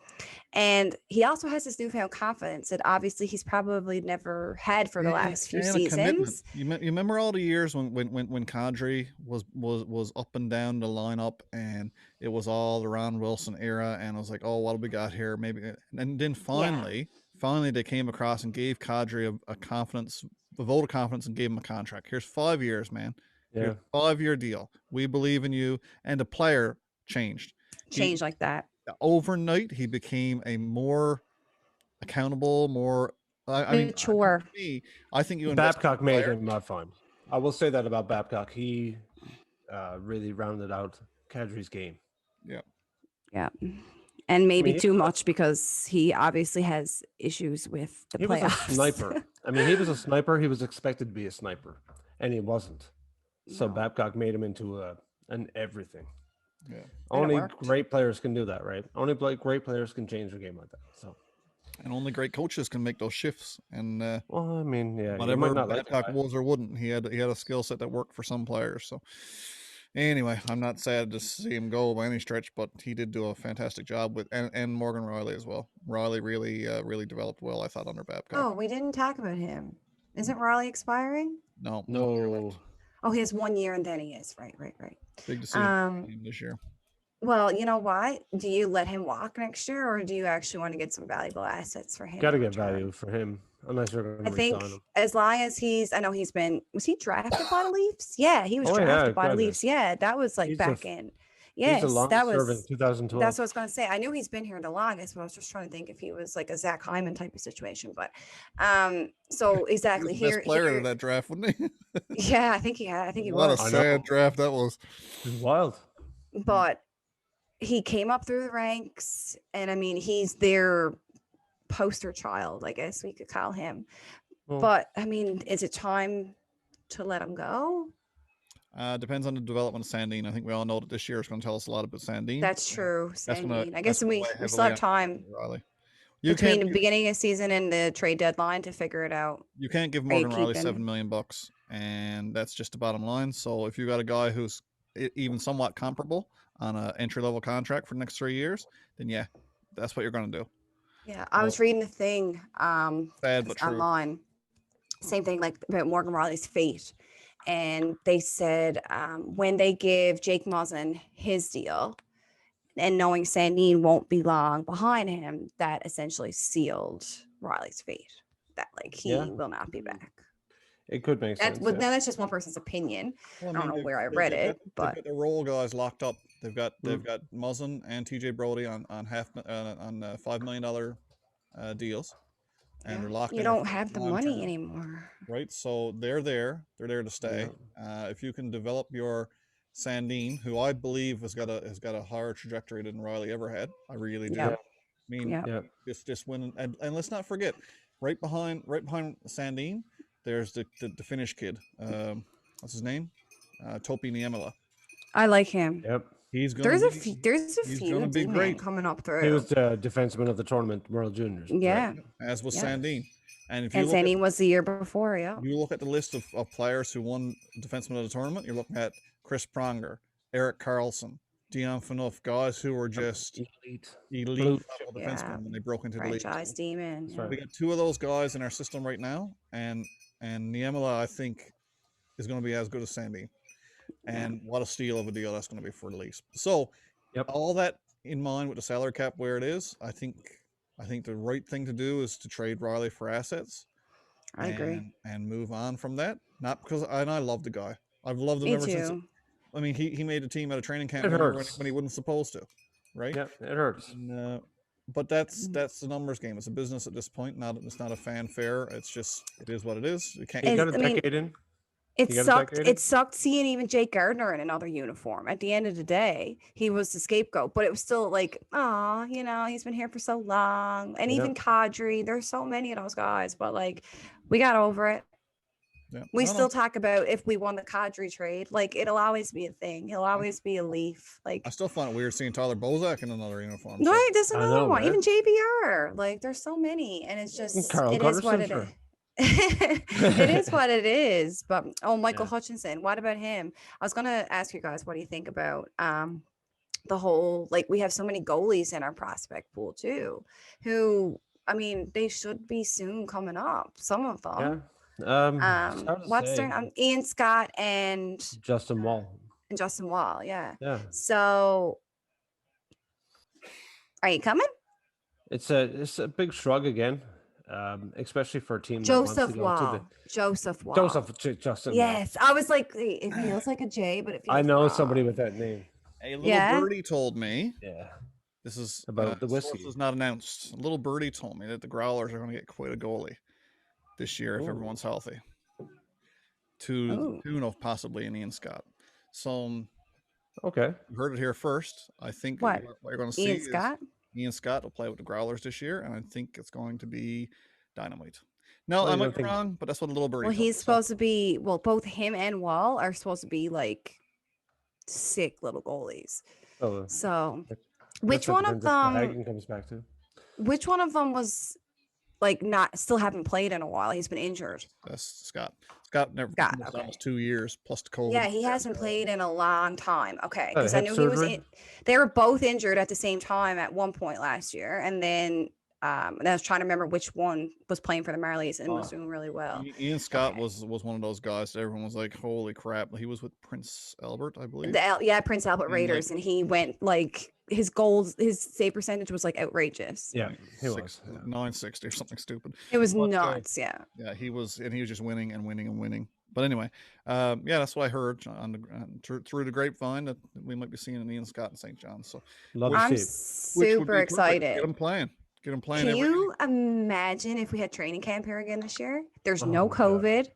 And he also has this newfound confidence that obviously he's probably never had for the last few seasons. You remember all the years when Kadri was up and down the lineup, and it was all the Ron Wilson era, and I was like, oh, what have we got here? Maybe. And then finally they came across and gave Kadri a vote of confidence and gave him a contract. Here's 5 years, man. Here's a 5-year deal. We believe in you. And the player changed. Like that. Overnight, he became a more accountable, more mature. I think you Babcock made him not fun. I will say that about Babcock. He really rounded out Kadri's game. Yeah. And maybe too much because he obviously has issues with the playoffs. He was a sniper. I mean, he was a sniper. He was expected to be a sniper. and he wasn't. So No. Babcock made him into an everything. Yeah. Only worked. great players can do that, right? Only great players can change the game like that. So, And only great coaches can make those shifts. And well, I mean, yeah, you whatever might not like Babcock it. was or wouldn't, he had a skill set that worked for some players. So anyway, I'm not sad to see him go by any stretch, but he did do a fantastic job with and Morgan Riley as well. Riley really developed well, I thought, under Babcock. Oh, we didn't talk about him. Isn't Raleigh expiring? No, No, Oh, he has 1 year and then he is. Right. big decision this year. Well, you know what? Do you let him walk next year, or do you actually want to get some valuable assets for him? got to in get return? value for him unless you're going I to think resign him. as long as I know he's been, was he drafted by the Leafs? Yeah, he was Oh, yeah, drafted by the goodness. Leafs. Yeah, that was like He's back a- in. He's Yes, the that longest serving was, 2012. that's what I was going to say. I knew he's been here the longest, but I was just trying to think if he was like a Zach Hyman type of situation. But so exactly He was the best player in that draft, wasn't he? yeah, I think he had. I think he What was. a I sad know. draft that was. It's wild. But he came up through the ranks, and I mean, he's their poster child, I guess we could call him. Well, But I mean, is it time to let him go? Depends on the development of Sandine. I think we all know that this year is going to tell us a lot about Sandine. That's true. That's gonna- Sandine. I guess that's gonna we weigh still heavily have time on Riley. You between the can't beginning of season and the trade deadline to figure it out. you can't give Are you Morgan Riley keeping- $7 million, and that's just the bottom line. So if you got a guy who's even somewhat comparable on an entry level contract for the next 3 years, then yeah, that's what you're going to do. Yeah, I was reading a thing Sad but true. online. Same thing like about Morgan Riley's fate. And they said when they give Jake Muzzin his deal, and knowing Sandine won't be long behind him, that essentially sealed Riley's fate. That like he Yeah. will not be back. it could make That's sense. but yeah. now that's just one person's opinion. Well, I don't know they've- where I they've- read they've it, got- but they've got the role guys locked up. They've got Muzzin and TJ Brody on $5 million deals, and yeah, they're locked. you in don't for have the long money term. anymore. Right? So they're there to stay. If you can develop your Sandine, who I believe has got a higher trajectory than Riley ever had, I really do. Yeah. I mean, Yeah. Yeah. just win, and let's not forget, right behind Sandine, there's the Finnish kid. What's his name? Topi Niemela. I like him. Yep. He's gonna There's a be, few, there's a he's few gonna be D-men great. coming up through. He was the defenseman of the tournament, World Juniors. yeah. as was Yeah. Sandine. And if you And look at Sandine was the year before, yeah. you look at the list of players who won defenseman of the tournament, you're looking at Chris Pronger, Eric Carlson, Dion Phaneuf, guys who were just Elite. elite Blue level chip. defensemen Yeah. when they broke into the league. Franchise demon. That's Yeah. right. We got two of those guys in our system right now, and Niemela, I think, is going to be as good as Sandine. And what a steal of a deal that's going to be for the Leafs. So, Yep. all that in mind with the salary cap where it is, I think the right thing to do is to trade Riley for assets. I agree. And move on from that. Not because I love the guy. I've loved him Me ever since. too. I mean, he made a team out of training camp It hurts. when he wasn't supposed to, right? Yeah, it hurts. And, but that's the numbers game. It's a business at this point. It's not a fanfare. It's just it is what it is. You can't. He got a I mean, decade in. It You got a sucked. decade? It sucked seeing even Jake Gardner in another uniform. At the end of the day, he was the scapegoat, but it was still like, oh, he's been here for so long. And Yeah. even Kadri, there's so many of those guys, but like, we got over it. Yeah. We No, no. still talk about if we won the Kadri trade, like it'll always be a thing. He'll always be a Leaf. Like, I still find it weird seeing Tyler Bozak in another uniform. no, so- there's I another know, one. man. Even JBR. Like, there's so many, and it's just Carl it is what Gunnarsson, it sure. is. It is what it is. But Michael Yeah. Hutchinson, what about him? I was gonna ask you guys, what do you think about the whole, like, we have so many goalies in our prospect pool too, who, I mean, they should be soon coming up. Some of them. Yeah. It's hard to What's say. their Ian Scott and Justin Wall. Justin Wall, yeah. Yeah. So are you coming? It's a big shrug again, especially for a team that wants Joseph to go Wall. to Joseph Wall. the Justin Wall. Yes, I was like, it feels like a J, but it feels I know wrong. somebody with that name. A little Yeah? birdie told me Yeah. this is About the whiskey. sources not announced. A little birdie told me that the Growlers are going to get quite a goalie this year if Ooh. everyone's healthy. To the tune of possibly an Ian Scott. So Okay. you heard it here first. I think What? you're going to see Ian is Scott? Ian Scott will play with the Growlers this year, and I think it's going to be dynamite. No, Well, I you might don't be think- wrong, but that's what a little birdie. Well, told me, he's so- supposed to be. Well, both him and Wall are supposed to be like sick little goalies. Oh, So, I guess which that one of depends if them? Hagen comes back too. Which one of them was like not still haven't played in a while? He's been injured. That's Scott. Scott never Scott, almost, okay. almost 2 years plus the COVID. Yeah, he hasn't played in a long time. Okay, Oh, because I hip knew he was surgery? in. They were both injured at the same time at one point last year, and then and I was trying to remember which one was playing for the Marlies and was doing really well. Ian Scott Okay. was one of those guys that everyone was like, "Holy crap!" He was with Prince Albert, I believe. Yeah, Prince Albert And, Raiders, like- and he went like his goals, his save percentage was like outrageous. Yeah, he Six- was. Yeah. 960 or something stupid. It was But, nuts. Yeah. Yeah, he was just winning and winning and winning. But anyway, yeah, that's what I heard on through the grapevine that we might be seeing an Ian Scott in St. John's. So Love I'm to see it. which would super be perfect. excited. Get him playing. Get him playing. Can every you imagine if we had training camp here again this year? There's Oh no my God. COVID.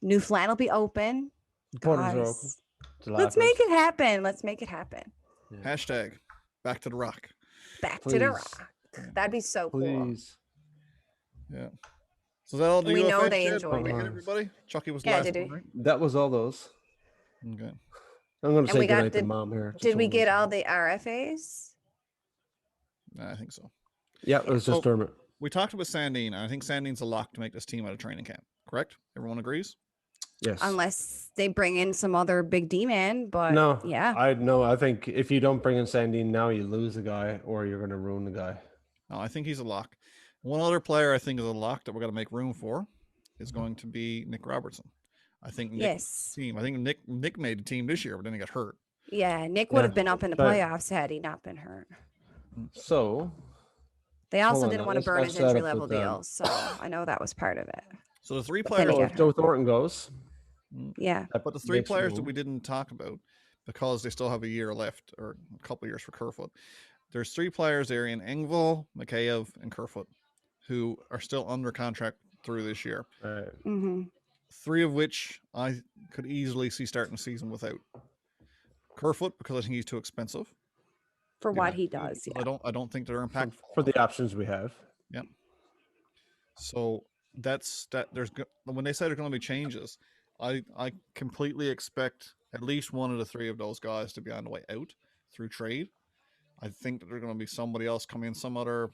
New Flan will be open. The portals are open. Guys, to let's laughers. make it happen. Let's make it happen. Hashtag back to the rock. Back to the Please. rock. That'd be so cool. Please. Yeah. So is that all the We know UFA they shit? enjoyed Did we it. hit everybody? Chucky was the Yeah, last did one, we? right? That was all those. Okay. I'm going to say we got goodnight to the- mom here. Did we hold get this. all the RFAs? I think so. Yeah, it was just So- Dermot. We talked about Sandine, and I think Sandine's a lock to make this team out of training camp. Correct? Everyone agrees? Yes. Unless they bring in some other big D man, but No, yeah. I think if you don't bring in Sandine now, you lose the guy, or you're going to ruin the guy. No, I think he's a lock. One other player I think is a lock that we're going to make room for is going to be Nick Robertson. I think Nick Yes. team. I think Nick made the team this year, but then he got hurt. Yeah, Nick would Yeah, have been up in the but- playoffs had he not been hurt. So They also on didn't now, want to let's burn match his that up entry level with, deal, so I know that was part of it. So the three But then players, he if got Joe Thornton goes, Yeah. that but the three makes players that room. we didn't talk about because they still have a year left or a couple years for Kerfoot. There's three players there in Engvall, Mikheyev, and Kerfoot who are still under contract through this year. Right. hmm Three of which I could easily see starting the season without. Kerfoot, because I think he's too expensive. For what Yeah. he does, yeah. I don't think they're for, impactful for the enough. options we have. So that's that. When they say there's going to be changes, I completely expect at least one of the three of those guys to be on the way out through trade. I think that there's going to be somebody else coming in, some other.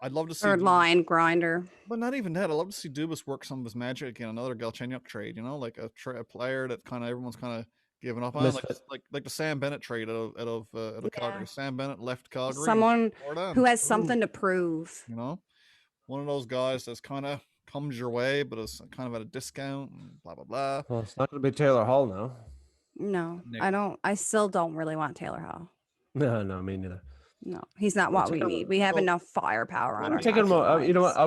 I'd love to see Third line grinder. but not even that. I'd love to see Dubas work some of his magic in another Galchenyuk trade. You know, like a player that kind of everyone's kind of giving up on, Misfit. like the Sam Bennett trade out of Yeah. Calgary. Sam Bennett left Calgary. Someone poured on, who has boom, something to prove. you know, one of those guys that's kind of comes your way, but is kind of at a discount and blah blah blah. Well, it's not going to be Taylor Hall now. No, Nick. I still don't really want Taylor Hall. No, me neither. No, he's not what we take a- need. We have well, enough firepower on our Taking him, top you know what? lines.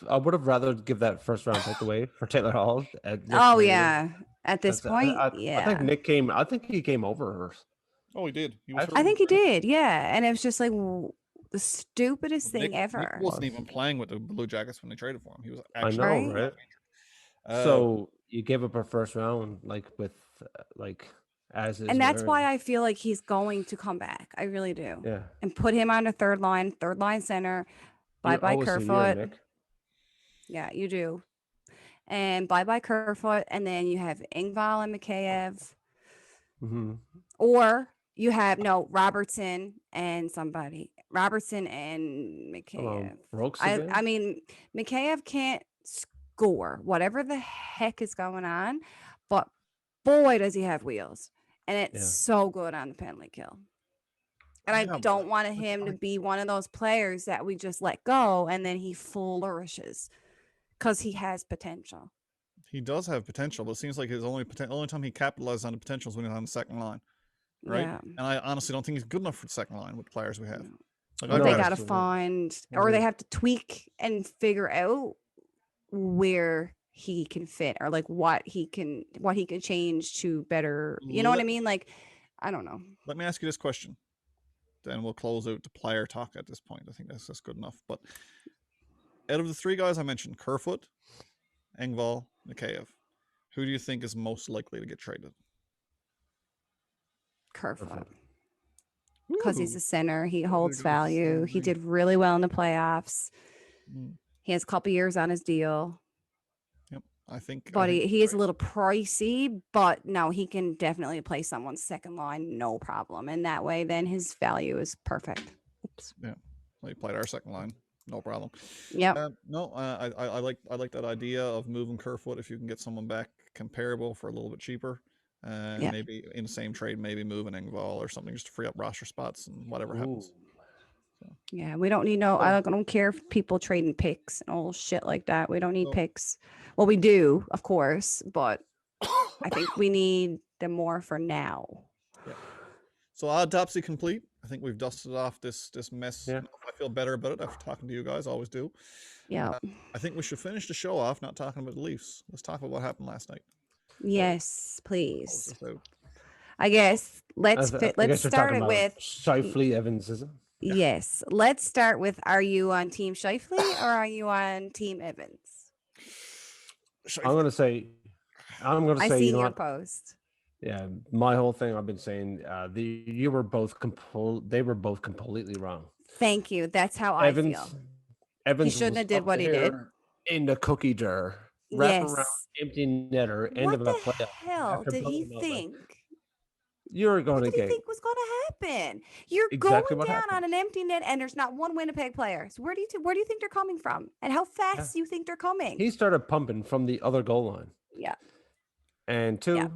I would have rather give that first round pick away for Taylor Hall. At this Oh rate. yeah, at this That's- point, I yeah. think Nick came. I think he came over her. Oh, he did. He was I hurt. I think he did, yeah. And it was just like the stupidest Nick- thing Nick ever. wasn't even playing with the Blue Jackets when they traded for him. He was I actually know, Right? right? So you give up a first round, like with like as is. And that's where- why I feel like he's going to come back. I really do. Yeah. And put him on the third line center. Bye You bye owe us a year, Kerfoot. Nick. Yeah, you do. And bye bye Kerfoot. And then you have Engvall and Mikheyev. Mhm. Or you have Robertson and somebody. Robertson and Mikheyev. Brooks I again? mean, Mikheyev can't score, whatever the heck is going on, but boy, does he have wheels. And it's Yeah. so good on the penalty kill. And I Yeah, but don't want it's him to like- be one of those players that we just let go and then he flourishes because he has potential. He does have potential, but it seems like his only time he capitalized on the potential is when he's on the second line, right? Yeah. And I honestly don't think he's good enough for the second line with the players we have. No. Like, Or I'd they rather- got to absolutely. find, I or they agree. have to tweak and figure out where he can fit or like what he can change to better, you know what I Let- mean? Like, I don't know. Let me ask you this question. Then we'll close out the player talk at this point. I think that's good enough. But out of the three guys I mentioned, Kerfoot, Engvall, Mikheyev, who do you think is most likely to get traded? Kerfoot. Because he's Ooh. a center. He Way to holds go, value. He Sandy. did really well in the playoffs. Mm. He has a couple years on his deal. Yep. I think He is a little pricey, but no, he can definitely play someone's second line, no problem. And that way, then his value is perfect. Oops. Yeah, well, he played our second line, no problem. Yep. No, I like that idea of moving Kerfoot if you can get someone back comparable for a little bit cheaper. Yep. Maybe in the same trade, maybe moving Engvall or something just to free up roster spots and whatever happens. Yeah, we don't need no. I don't care if people trading picks and all shit like that. We don't need picks. Well, we do, of course, but I think we need them more for now. Yeah. So autopsy complete. I think we've dusted off this mess. Yeah. I feel better about it after talking to you guys. Always do. Yeah. I think we should finish the show off not talking about the Leafs. Let's talk about what happened last night. Yes, please. So, I guess let's start it with Shifley Evans, is it? Yes. Let's start with, are you on Team Shifley or are you on Team Evans? I'm gonna say I see you know your what? post. Yeah, my whole thing I've been saying, they were both completely wrong. Thank you. That's how I feel. Evans he shouldn't have did what he did. In the cookie jar. Wrap around empty netter. End of a What the hell did he think? You're going to get. What did he think was going to happen? You're exactly going down on an empty net, and there's not one Winnipeg player. So where do you think they're coming from, and how fast do you think they're coming? He started pumping from the other goal line. Yeah. And two,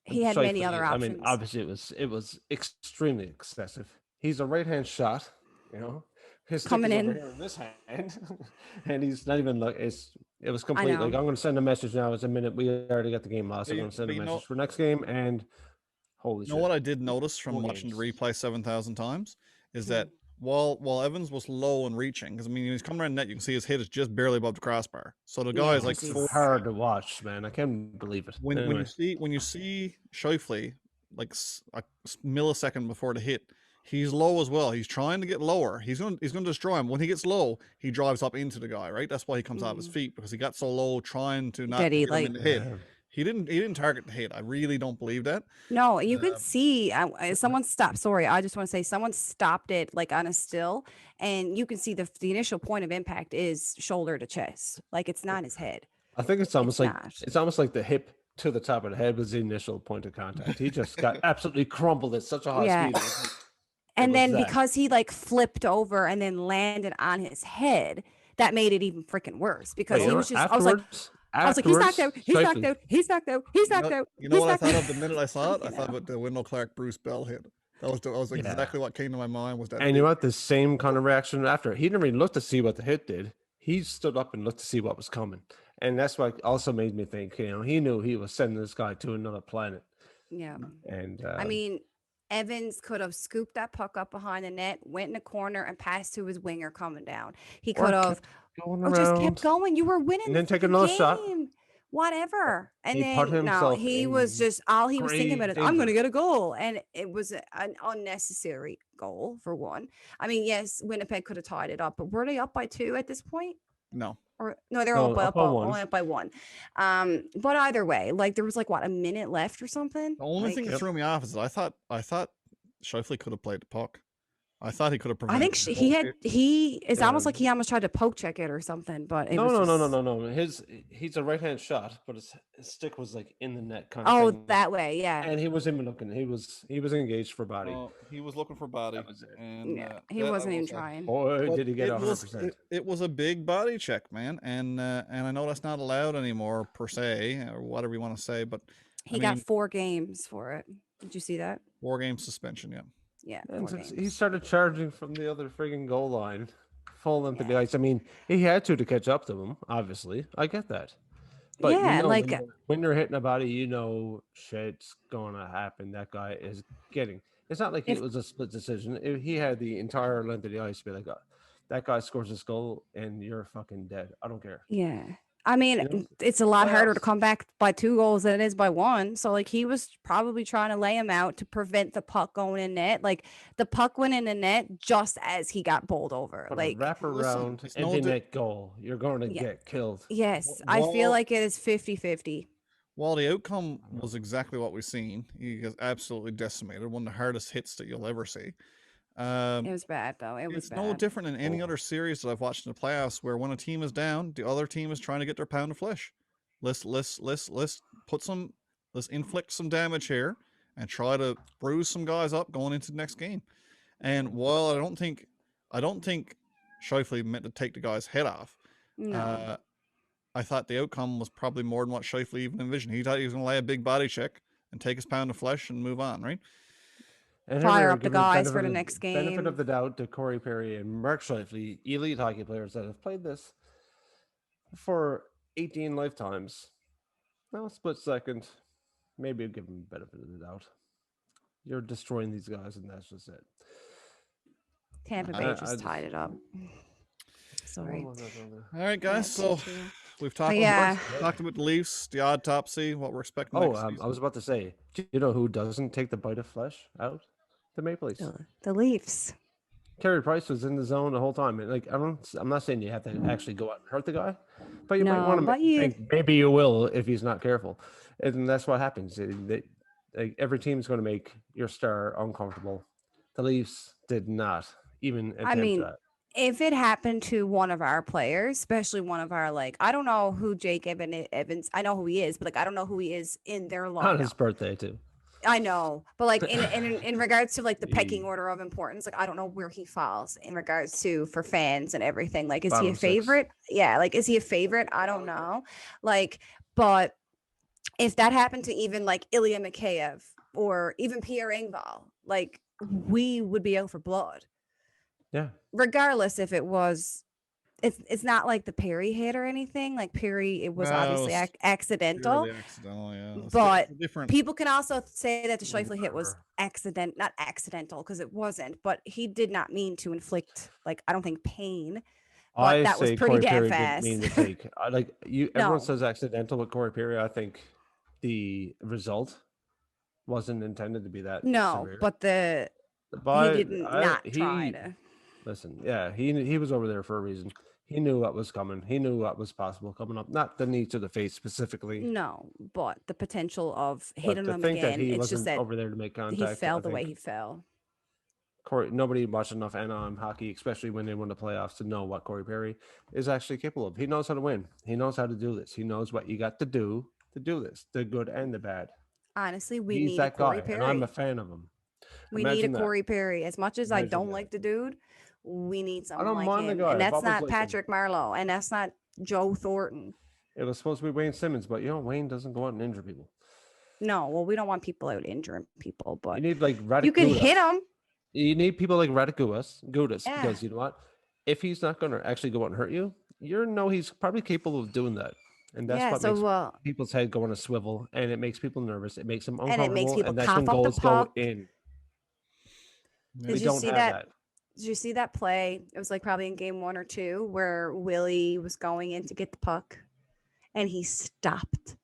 he had many other options. I mean, obviously it was extremely excessive. He's a right-hand shot, you know. His stick coming is in over here this hand, and he's not even like it was complete. Like, I'm going to send a message now. It's a minute. We already got the game lost. I'm going to send a message for next game. And holy shit! You know what I did notice from watching the replay 7,000 times is that while Evans was low and reaching, because I mean he's coming around net, you can see his hit is just barely above the crossbar. So the guy is like hard to watch, man. I can't believe it. When you see Shifley like a millisecond before the hit. He's low as well. He's trying to get lower. He's going to destroy him. When he gets low, he drives up into the guy, right? That's why he comes out of his feet, because he got so low trying to not get him in the hit. He didn't target the hit. I really don't believe that. No, you could see someone stopped. Sorry, I just want to say someone stopped it like on a still, and you can see the initial point of impact is shoulder to chest. Like, it's not his head. I think it's almost like the hip to the top of the head was the initial point of contact. He just got absolutely crumbled at such a high speed. And then because he like flipped over and then landed on his head, that made it even freaking worse, because he was just, I was like, he's knocked out, he's knocked out, he's knocked out, he's knocked out. You know what I thought of the minute I saw it? I thought about the Wendell Clark Bruce Bell hit. That was exactly what came to my mind. Was that? And you know what? The same kind of reaction after. He didn't even look to see what the hit did. He stood up and looked to see what was coming. And that's what also made me think, you know, he knew he was sending this guy to another planet. Yeah. And I mean, Evans could have scooped that puck up behind the net, went in the corner, and passed to his winger coming down. He could have just kept going. You were winning. And then take another shot. Whatever. And then he was just, all he was thinking about is, I'm going to get a goal. And it was an unnecessary goal, for one. I mean, yes, Winnipeg could have tied it up, but were they up by 2 at this point? No. They're only up by 1. But either way, like, there was like a minute left or something. The only thing that threw me off is that I thought Shifley could have played the puck. I thought he could have prevented. I think it's almost like he almost tried to poke check it or something, but no. He's a right-hand shot, but his stick was like in the net kind of thing. That way, yeah. And he wasn't even looking. He was engaged for body. He was looking for body. That was it. And he wasn't even trying. Boy, did he get 100%. It was a big body check, man. And I know that's not allowed anymore per se, or whatever you want to say, but he got 4 games for it. Did you see that? 4 game suspension, yeah. Yeah, he started charging from the other friggin' goal line, full into the ice. I mean, he had to catch up to him. Obviously, I get that. But when you're hitting a body, you know shit's gonna happen. That guy is getting. It's not like it was a split decision. He had the entire length of the ice to be like, that guy scores this goal and you're fucking dead. I don't care. Yeah. I mean, it's a lot harder to come back by 2 goals than it is by 1. So, like, he was probably trying to lay him out to prevent the puck going in net. Like, the puck went in the net just as he got bowled over. But like, wrap around empty net goal, you're going to get killed. Yes, I feel like it is 50-50. While the outcome was exactly what we've seen, he is absolutely decimated. One of the hardest hits that you'll ever see. It was bad though. It was It's bad. no different than any other series that I've watched in the playoffs where when a team is down, the other team is trying to get their pound of flesh. Let's inflict some damage here and try to bruise some guys up going into the next game. And while I don't think Scheifele meant to take the guy's head off, No. I thought the outcome was probably more than what Scheifele even envisioned. He thought he was going to lay a big body check and take his pound of flesh and move on, right? And Fire ever up the given guys for the next benefit game. of the doubt to Corey Perry and Mark Scheifele, elite hockey players that have played this for 18 lifetimes. Well, split second, maybe give them benefit of the doubt. You're destroying these guys, and that's just it. Tampa Bay just tied it up. Sorry. All right, guys. So we've talked, talked about the Leafs, the autopsy, what we're expecting next season. I was about to say, do you know who doesn't take the bite of flesh out? The Maple Leafs. The Leafs. Carey Price was in the zone the whole time. And, like, I'm not saying you have to actually go out and hurt the guy, but you might want to think maybe you will if he's not careful. And that's what happens. Every team is going to make your star uncomfortable. The Leafs did not even attempt that. If it happened to one of our players, especially one of our, like, I don't know who Jake Evans, I know who he is, but like I don't know who he is in their lineup. On his birthday too. I know, but like in regards to like the pecking order of importance, like I don't know where he falls in regards to for fans and everything. Like, is he a favorite? Yeah, like is he a favorite? I don't know. Like, but if that happened to even like Ilya Mikheyev or even Pierre Engvall, like we would be out for blood. Yeah. Regardless if it was, it's not like the Perry hit or anything. Like Perry, it was obviously accidental. Accidental, yeah. But people can also say that the Scheifele hit was not accidental because it wasn't. But he did not mean to inflict, like, I don't think pain. But that was pretty damn fast. Didn't mean to take. Everyone says accidental with Corey Perry. I think the result wasn't intended to be that. No, severe. But he didn't try to. Listen, yeah, he was over there for a reason. He knew what was coming. He knew what was possible coming up. Not the knee to the face specifically. No, but the potential of hitting him again. That he wasn't over there to make contact. He fell the way he fell. Nobody watched enough Anaheim hockey, especially when they won the playoffs, to know what Corey Perry is actually capable of. He knows how to win. He knows how to do this. He knows what you got to do this, the good and the bad. Honestly, we need a Corey Perry. And I'm a fan of him. We need a Corey Perry. As much as I don't like the dude, we need someone like him. And that's not Patrick Marleau, and that's not Joe Thornton. It was supposed to be Wayne Simmons, but Wayne doesn't go out and injure people. No, well, we don't want people out injuring people, but you need like you can hit them. You need people like Radikulis, because you know what? If he's not going to actually go out and hurt you, he's probably capable of doing that. And that's what makes people's head go on a swivel, and it makes people nervous. It makes them uncomfortable, and it makes people that's cough when up goals the puck. Go in. Did you see that? Did you see that play? It was like probably in game 1 or 2 where Willie was going in to get the puck, and he stopped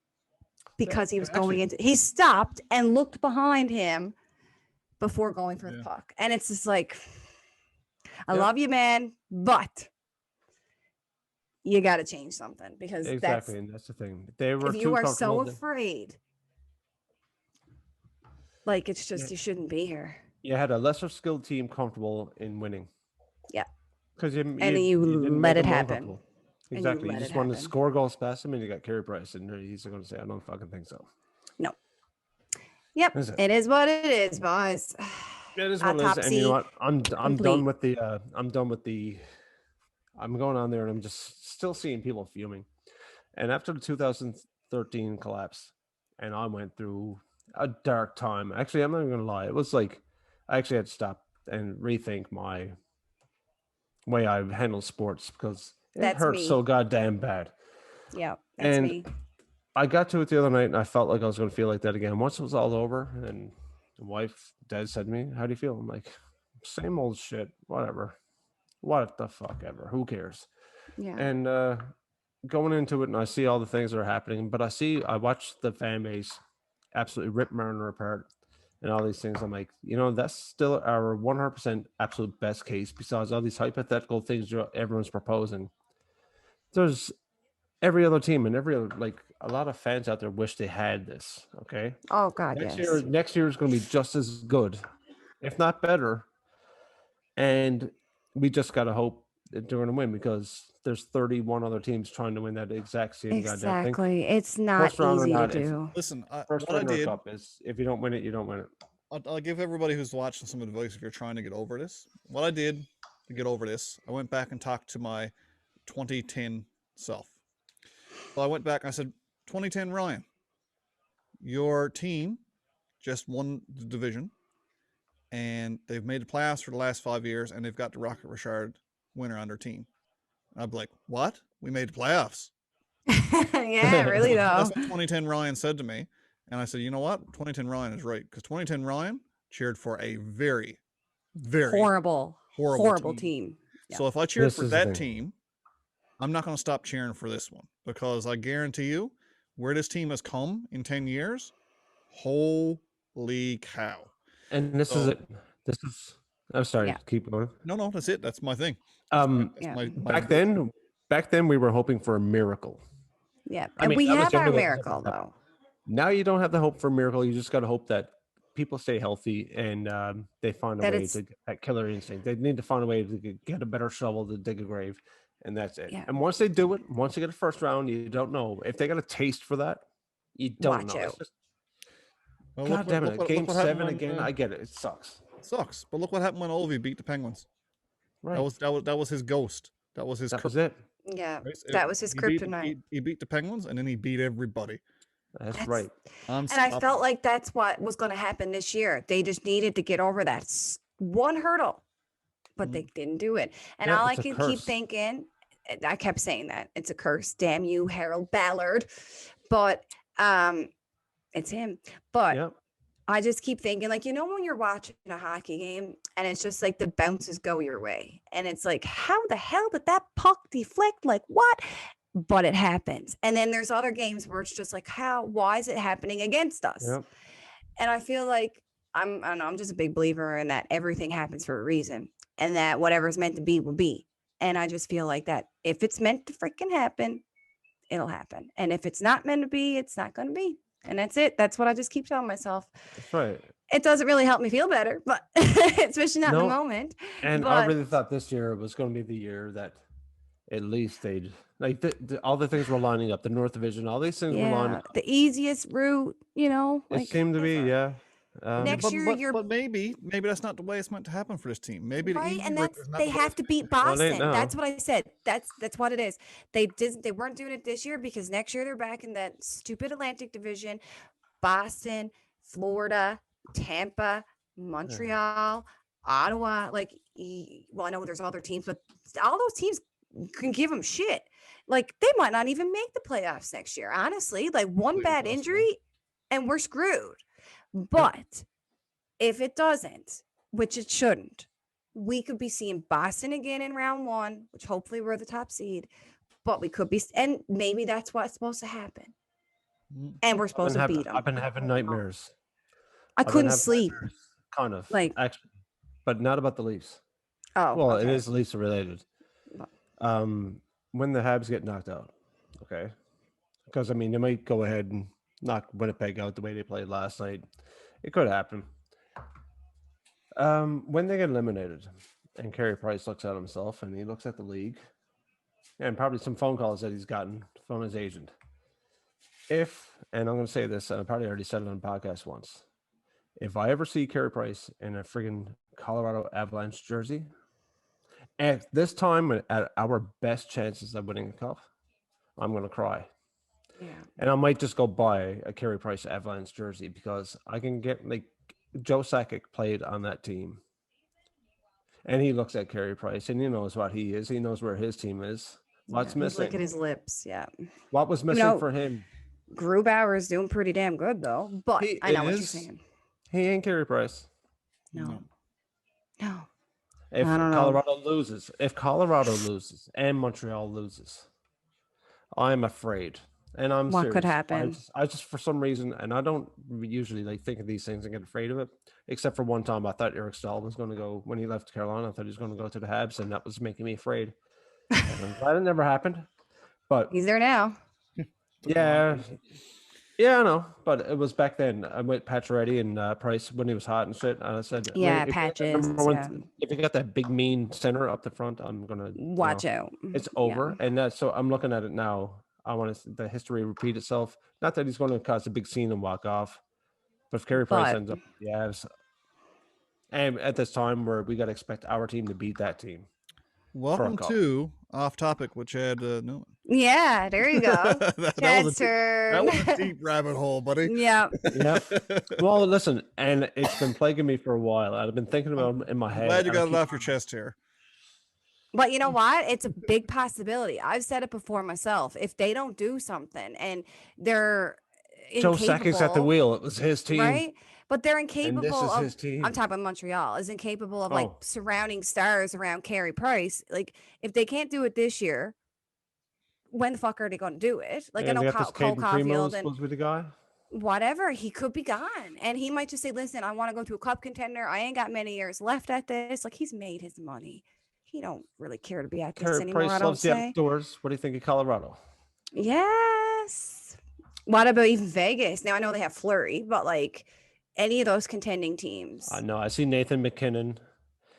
because he was going into. He stopped and looked behind him before going for the puck, and it's just like, I love you, man, but you got to change something because that's the thing. They were. If you are so afraid, like it's just you shouldn't be here. You had a lesser skilled team comfortable in winning. Yeah. Because you let it happen. Exactly. You just wanted to score goals past him, and you got Carey Price, and he's going to say, "I don't fucking think so." No. Yep. It is what it is, boys. It is what it is, and you know what? I'm done with the. I'm going on there, and I'm just still seeing people fuming. And after the 2013 collapse, and I went through a dark time. Actually, I'm not even going to lie. It was like I actually had to stop and rethink my way I handle sports because it hurts so goddamn bad. Yeah, that's me. I got to it the other night, and I felt like I was going to feel like that again. Once it was all over, and the wife, Des, said to me, "How do you feel?" I'm like, "Same old shit. Whatever. What the fuck ever. Who cares?" Yeah. And going into it, and I see all the things that are happening, but I watch the fan base absolutely rip Marner apart. And all these things, I'm like, that's still our 100% absolute best case. Besides all these hypothetical things everyone's proposing, there's every other team and a lot of fans out there wish they had this. Okay. Oh God, next year is going to be just as good, if not better. And we just got to hope that they're going to win because there's 31 other teams trying to win that exact same goddamn thing. Exactly. It's not First round or easy to not, do. Listen, First what I round or did, cup is if you don't win it, you don't win it. I'll give everybody who's watching some advice if you're trying to get over this. What I did to get over this, I went back and talked to my 2010 self. So I went back and I said, 2010 Ryan, your team just won the division and they've made the playoffs for the last 5 years and they've got the Rocket Richard winner on their team. And I'd be like, what? We made the playoffs. Yeah, really That's though. what 2010 Ryan said to me. And I said, you know what? 2010 Ryan is right. Because 2010 Ryan cheered for a very, very Horrible horrible team. Yeah. So if I cheered This for is the that thing. team, I'm not going to stop cheering for this one because I guarantee you where this team has come in 10 years, holy cow. And this is So- it. This is. I'm sorry. Yeah. Keep going. No, that's it. That's my thing. Yeah. Back then we were hoping for a miracle. Yeah. I And mean, we that was have the our only way it was miracle gonna happen. though. Now you don't have the hope for a miracle. You just got to hope that people stay healthy and they find a That way it's- to get that killer instinct. They need to find a way to get a better shovel to dig a grave, and that's it. Yeah. And once they do it, once they get a first round, you don't know if they got a taste for that. You don't Watch know. out. It's just, Well, God damn it! Game what happened 7 when, again. I get it. It sucks. it sucks. But look what happened when Ovi beat the Penguins. Right. That was his ghost. That was his That was curse. it. Yeah. Right? That was his He beat- kryptonite. He beat the Penguins and then he beat everybody. That's right. And I felt like that's what was going to happen this year. They just needed to get over that one hurdle, but they didn't do it. And Yeah, all I it's a can keep curse. thinking, I kept saying that it's a curse. Damn you, Harold Ballard. But it's him. But Yep. I just keep thinking, like, you know, when you're watching a hockey game and it's just like the bounces go your way, and it's like, how the hell did that puck deflect? Like, what? But it happens. And then there's other games where it's just like, why is it happening against us? Yep. And I feel like I don't know, I'm just a big believer in that everything happens for a reason and that whatever's meant to be will be. And I just feel like that if it's meant to freaking happen, it'll happen. And if it's not meant to be, it's not going to be. And that's it. That's what I just keep telling myself. That's right. It doesn't really help me feel better, but especially not in No. the moment. And I But really thought this year was going to be the year that at least they'd like all the things were lining up. The North Division, all these things were lining yeah, up. the easiest route, you know, It like seemed to be, yeah. Next year, you're but maybe that's not the way it's meant to happen for this team. Maybe the right, easy and route that's is not they the way have it's to meant beat Well, they Boston. That's know. what I said. That's what it is. They weren't doing it this year because next year they're back in that stupid Atlantic Division. Boston, Florida, Tampa, Montreal, Ottawa. Like, well, I know there's other teams, but all those teams can give them shit. Like, they might not even make the playoffs next year. Honestly, like one Completely bad possible. injury, and we're screwed. But if it doesn't, which it shouldn't, we could be seeing Boston again in round 1, which hopefully we're the top seed. But we could be, and maybe that's what's supposed to happen. Mm. And we're supposed to beat them. I've been having nightmares. I I've been couldn't having sleep. nightmares, kind of, Like- actually, but not about the Leafs. Oh, Well, okay. it is Leafs related. Well- When the Habs get knocked out, okay, because I mean they might go ahead and knock Winnipeg out the way they played last night. It could happen. When they get eliminated, and Carey Price looks at himself and he looks at the league, and probably some phone calls that he's gotten from his agent. And I'm going to say this, and I probably already said it on the podcast once. If I ever see Carey Price in a friggin' Colorado Avalanche jersey, at this time at our best chances of winning a cup, I'm going to cry. Yeah. And I might just go buy a Carey Price Avalanche jersey because I can get, like, Joe Sakic played on that team. And he looks at Carey Price and he knows what he is. He knows where his team is. What's He's licking missing? his lips. Yeah. What was missing know, for him? Grubauer is doing pretty damn good though. But I know what you're saying. He ain't Carey Price. No. If I don't know. Colorado loses and Montreal loses, I'm afraid. And I'm What serious. could happen? I just for some reason, and I don't usually like think of these things and get afraid of it, except for one time I thought Eric Stahl was going to go when he left Carolina. I thought he was going to go to the Habs, and that was making me afraid. And I'm glad it never happened. But He's there now. yeah, Yeah, I know, but it was back then. I went Pacioretty and Price when he was hot and shit. And I said, Yeah, if you got that Patches. number one, if you got that big mean center up the front, I'm gonna, Watch out. it's Yeah. over. And that's so I'm looking at it now. I want the history repeat itself. Not that he's going to cause a big scene and walk off, but if Carey Price But- ends up, yes. And at this time, where we got to expect our team to beat that team. Welcome cup. to Off Topic with Chad Newman. Yeah, there you go. Chad's turn. That was a deep rabbit hole, buddy. Yeah. Yep. Well, listen, and it's been plaguing me for a while. I've been thinking about it in my head. Glad you got it off your chest here. But you know what? It's a big possibility. I've said it before myself. If they don't do something and they're Joe Sakic at the incapable, wheel. It was his team. right? But they're And incapable this is of. his team. I'm talking about Montreal is incapable of like Oh. surrounding stars around Carey Price. Like if they can't do it this year, when the fuck are they going to do it? Like I know Cole Caulfield and supposed to be the guy. whatever, he could be gone, and he might just say, "Listen, I want to go to a cup contender. I ain't got many years left at this." Like he's made his money. He don't really care to be at this Carey anymore. Price I don't loves the say. outdoors. What do you think of Colorado? Yes. What about even Vegas? Now I know they have Fleury, but like any of those contending teams. I know. I see Nathan McKinnon.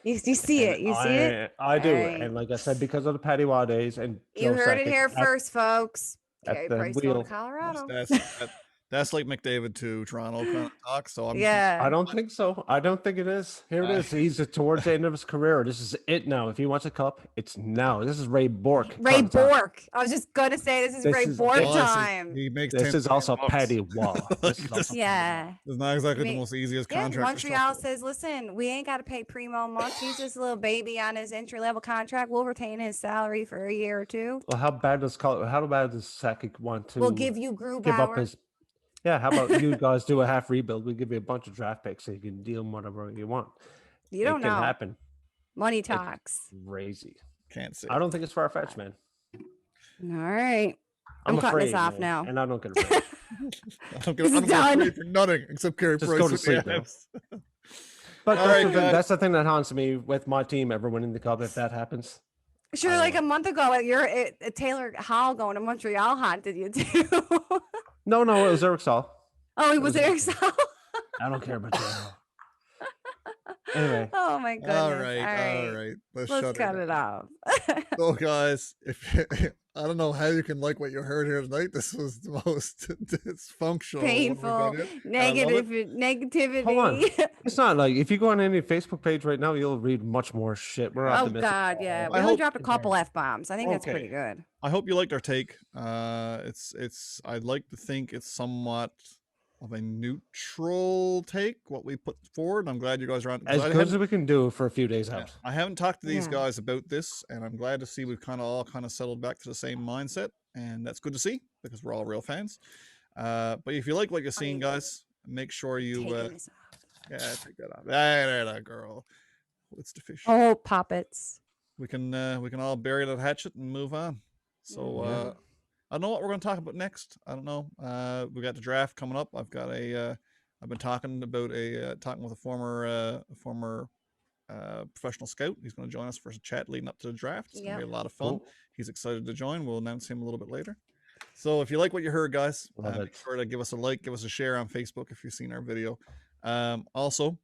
You see it. You see it. I do. Right. And like I said, because of the Patty Waugh days and You Joe heard it Sakic here at- first, folks. at Carey the Price going wheel. to Colorado. That's like McDavid to Toronto kind of talk. So I'm Yeah. I don't think so. I don't think it is. Here it is. He's towards the end of his career. This is it now. If he wants a cup, it's now. This is Ray Bork. Ray time. Bork. I was just gonna say this is Ray Bork honestly, time. He makes This 10 is also million bucks. Patty Waugh. This is also Yeah. It's not exactly I mean, the most easiest Yeah, contract. to Montreal structure. says, listen, we ain't got to pay Primo much. He's just a little baby on his entry level contract. We'll retain his salary for a year or two. Well, how bad does Sakic want to We'll give you give up Grubauer. his? Yeah, how about you guys do a half rebuild? We give you a bunch of draft picks so you can deal whatever you want. You don't it can know. happen. Money talks. Crazy. Can't see. I don't think it's far fetched, man. All right. I'm cutting afraid, this off man, now. and I don't get a break. I'm This is gonna done. pay for nothing except Carey Just Price. go to with the sleep now. Avs. But All right, guys. that's the thing that haunts me with my team ever winning the cup. If that happens, Sure, I like will. a month ago, Taylor Hall going to Montreal haunted you too. no, it was Eric Stahl. Oh, he It was was Eric Stahl. I don't care about you. Anyway, Oh my goodness. All right. Let's shut cut it off. So, guys, if I don't know how you can like what you heard here tonight. This was the most dysfunctional, Painful, negativity. hold on. It's not like if you go on any Facebook page right now, you'll read much more shit. We're Oh optimistic. God, yeah. We I only hope- dropped a couple F-bombs. I think that's pretty Okay. good. I hope you liked our take. It's I'd like to think it's somewhat of a neutral take what we put forward. I'm glad you guys are on. 'cause As I good haven't- as we can do for a few days out. I haven't talked to these Yeah. guys about this, and I'm glad to see we've all settled back to the same mindset, and that's good to see because we're all real fans. But if you like what you're seeing, guys, make sure you Taking this off. take that off. That girl. It's the fish. Oh, poppets. We can all bury that hatchet and move on. So Yeah. I don't know what we're going to talk about next. I don't know. We got the draft coming up. I've got I've been talking about talking with a former professional scout. He's going to join us for a chat leading up to the draft. It's going to be a lot of fun. Cool. He's excited to join. We'll announce him a little bit later. So if you like what you heard, guys, Love make it. sure to give us a like, give us a share on Facebook if you've seen our video. Also,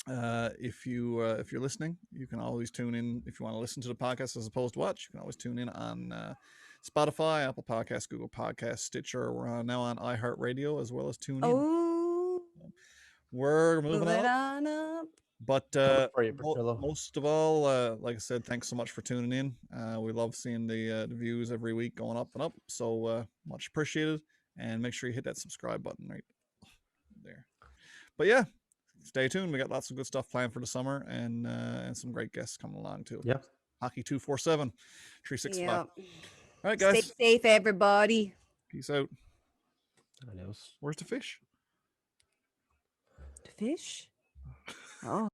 if you're listening, you can always tune in if you want to listen to the podcast as opposed to watch. You can always tune in on Spotify, Apple Podcasts, Google Podcasts, Stitcher. We're now on iHeartRadio as well as TuneIn. Oh, We're moving move it on. on up. But for you, Priscilla. most of all, like I said, thanks so much for tuning in. We love seeing the views every week going up and up. So much appreciated. And make sure you hit that subscribe button right there. But yeah, stay tuned. We got lots of good stuff planned for the summer and some great guests coming along too. Yeah. Hockey 247, 365. Yep. All right, Stay guys. safe, everybody. Peace out. Adios. Where's the fish? Fish. Oh.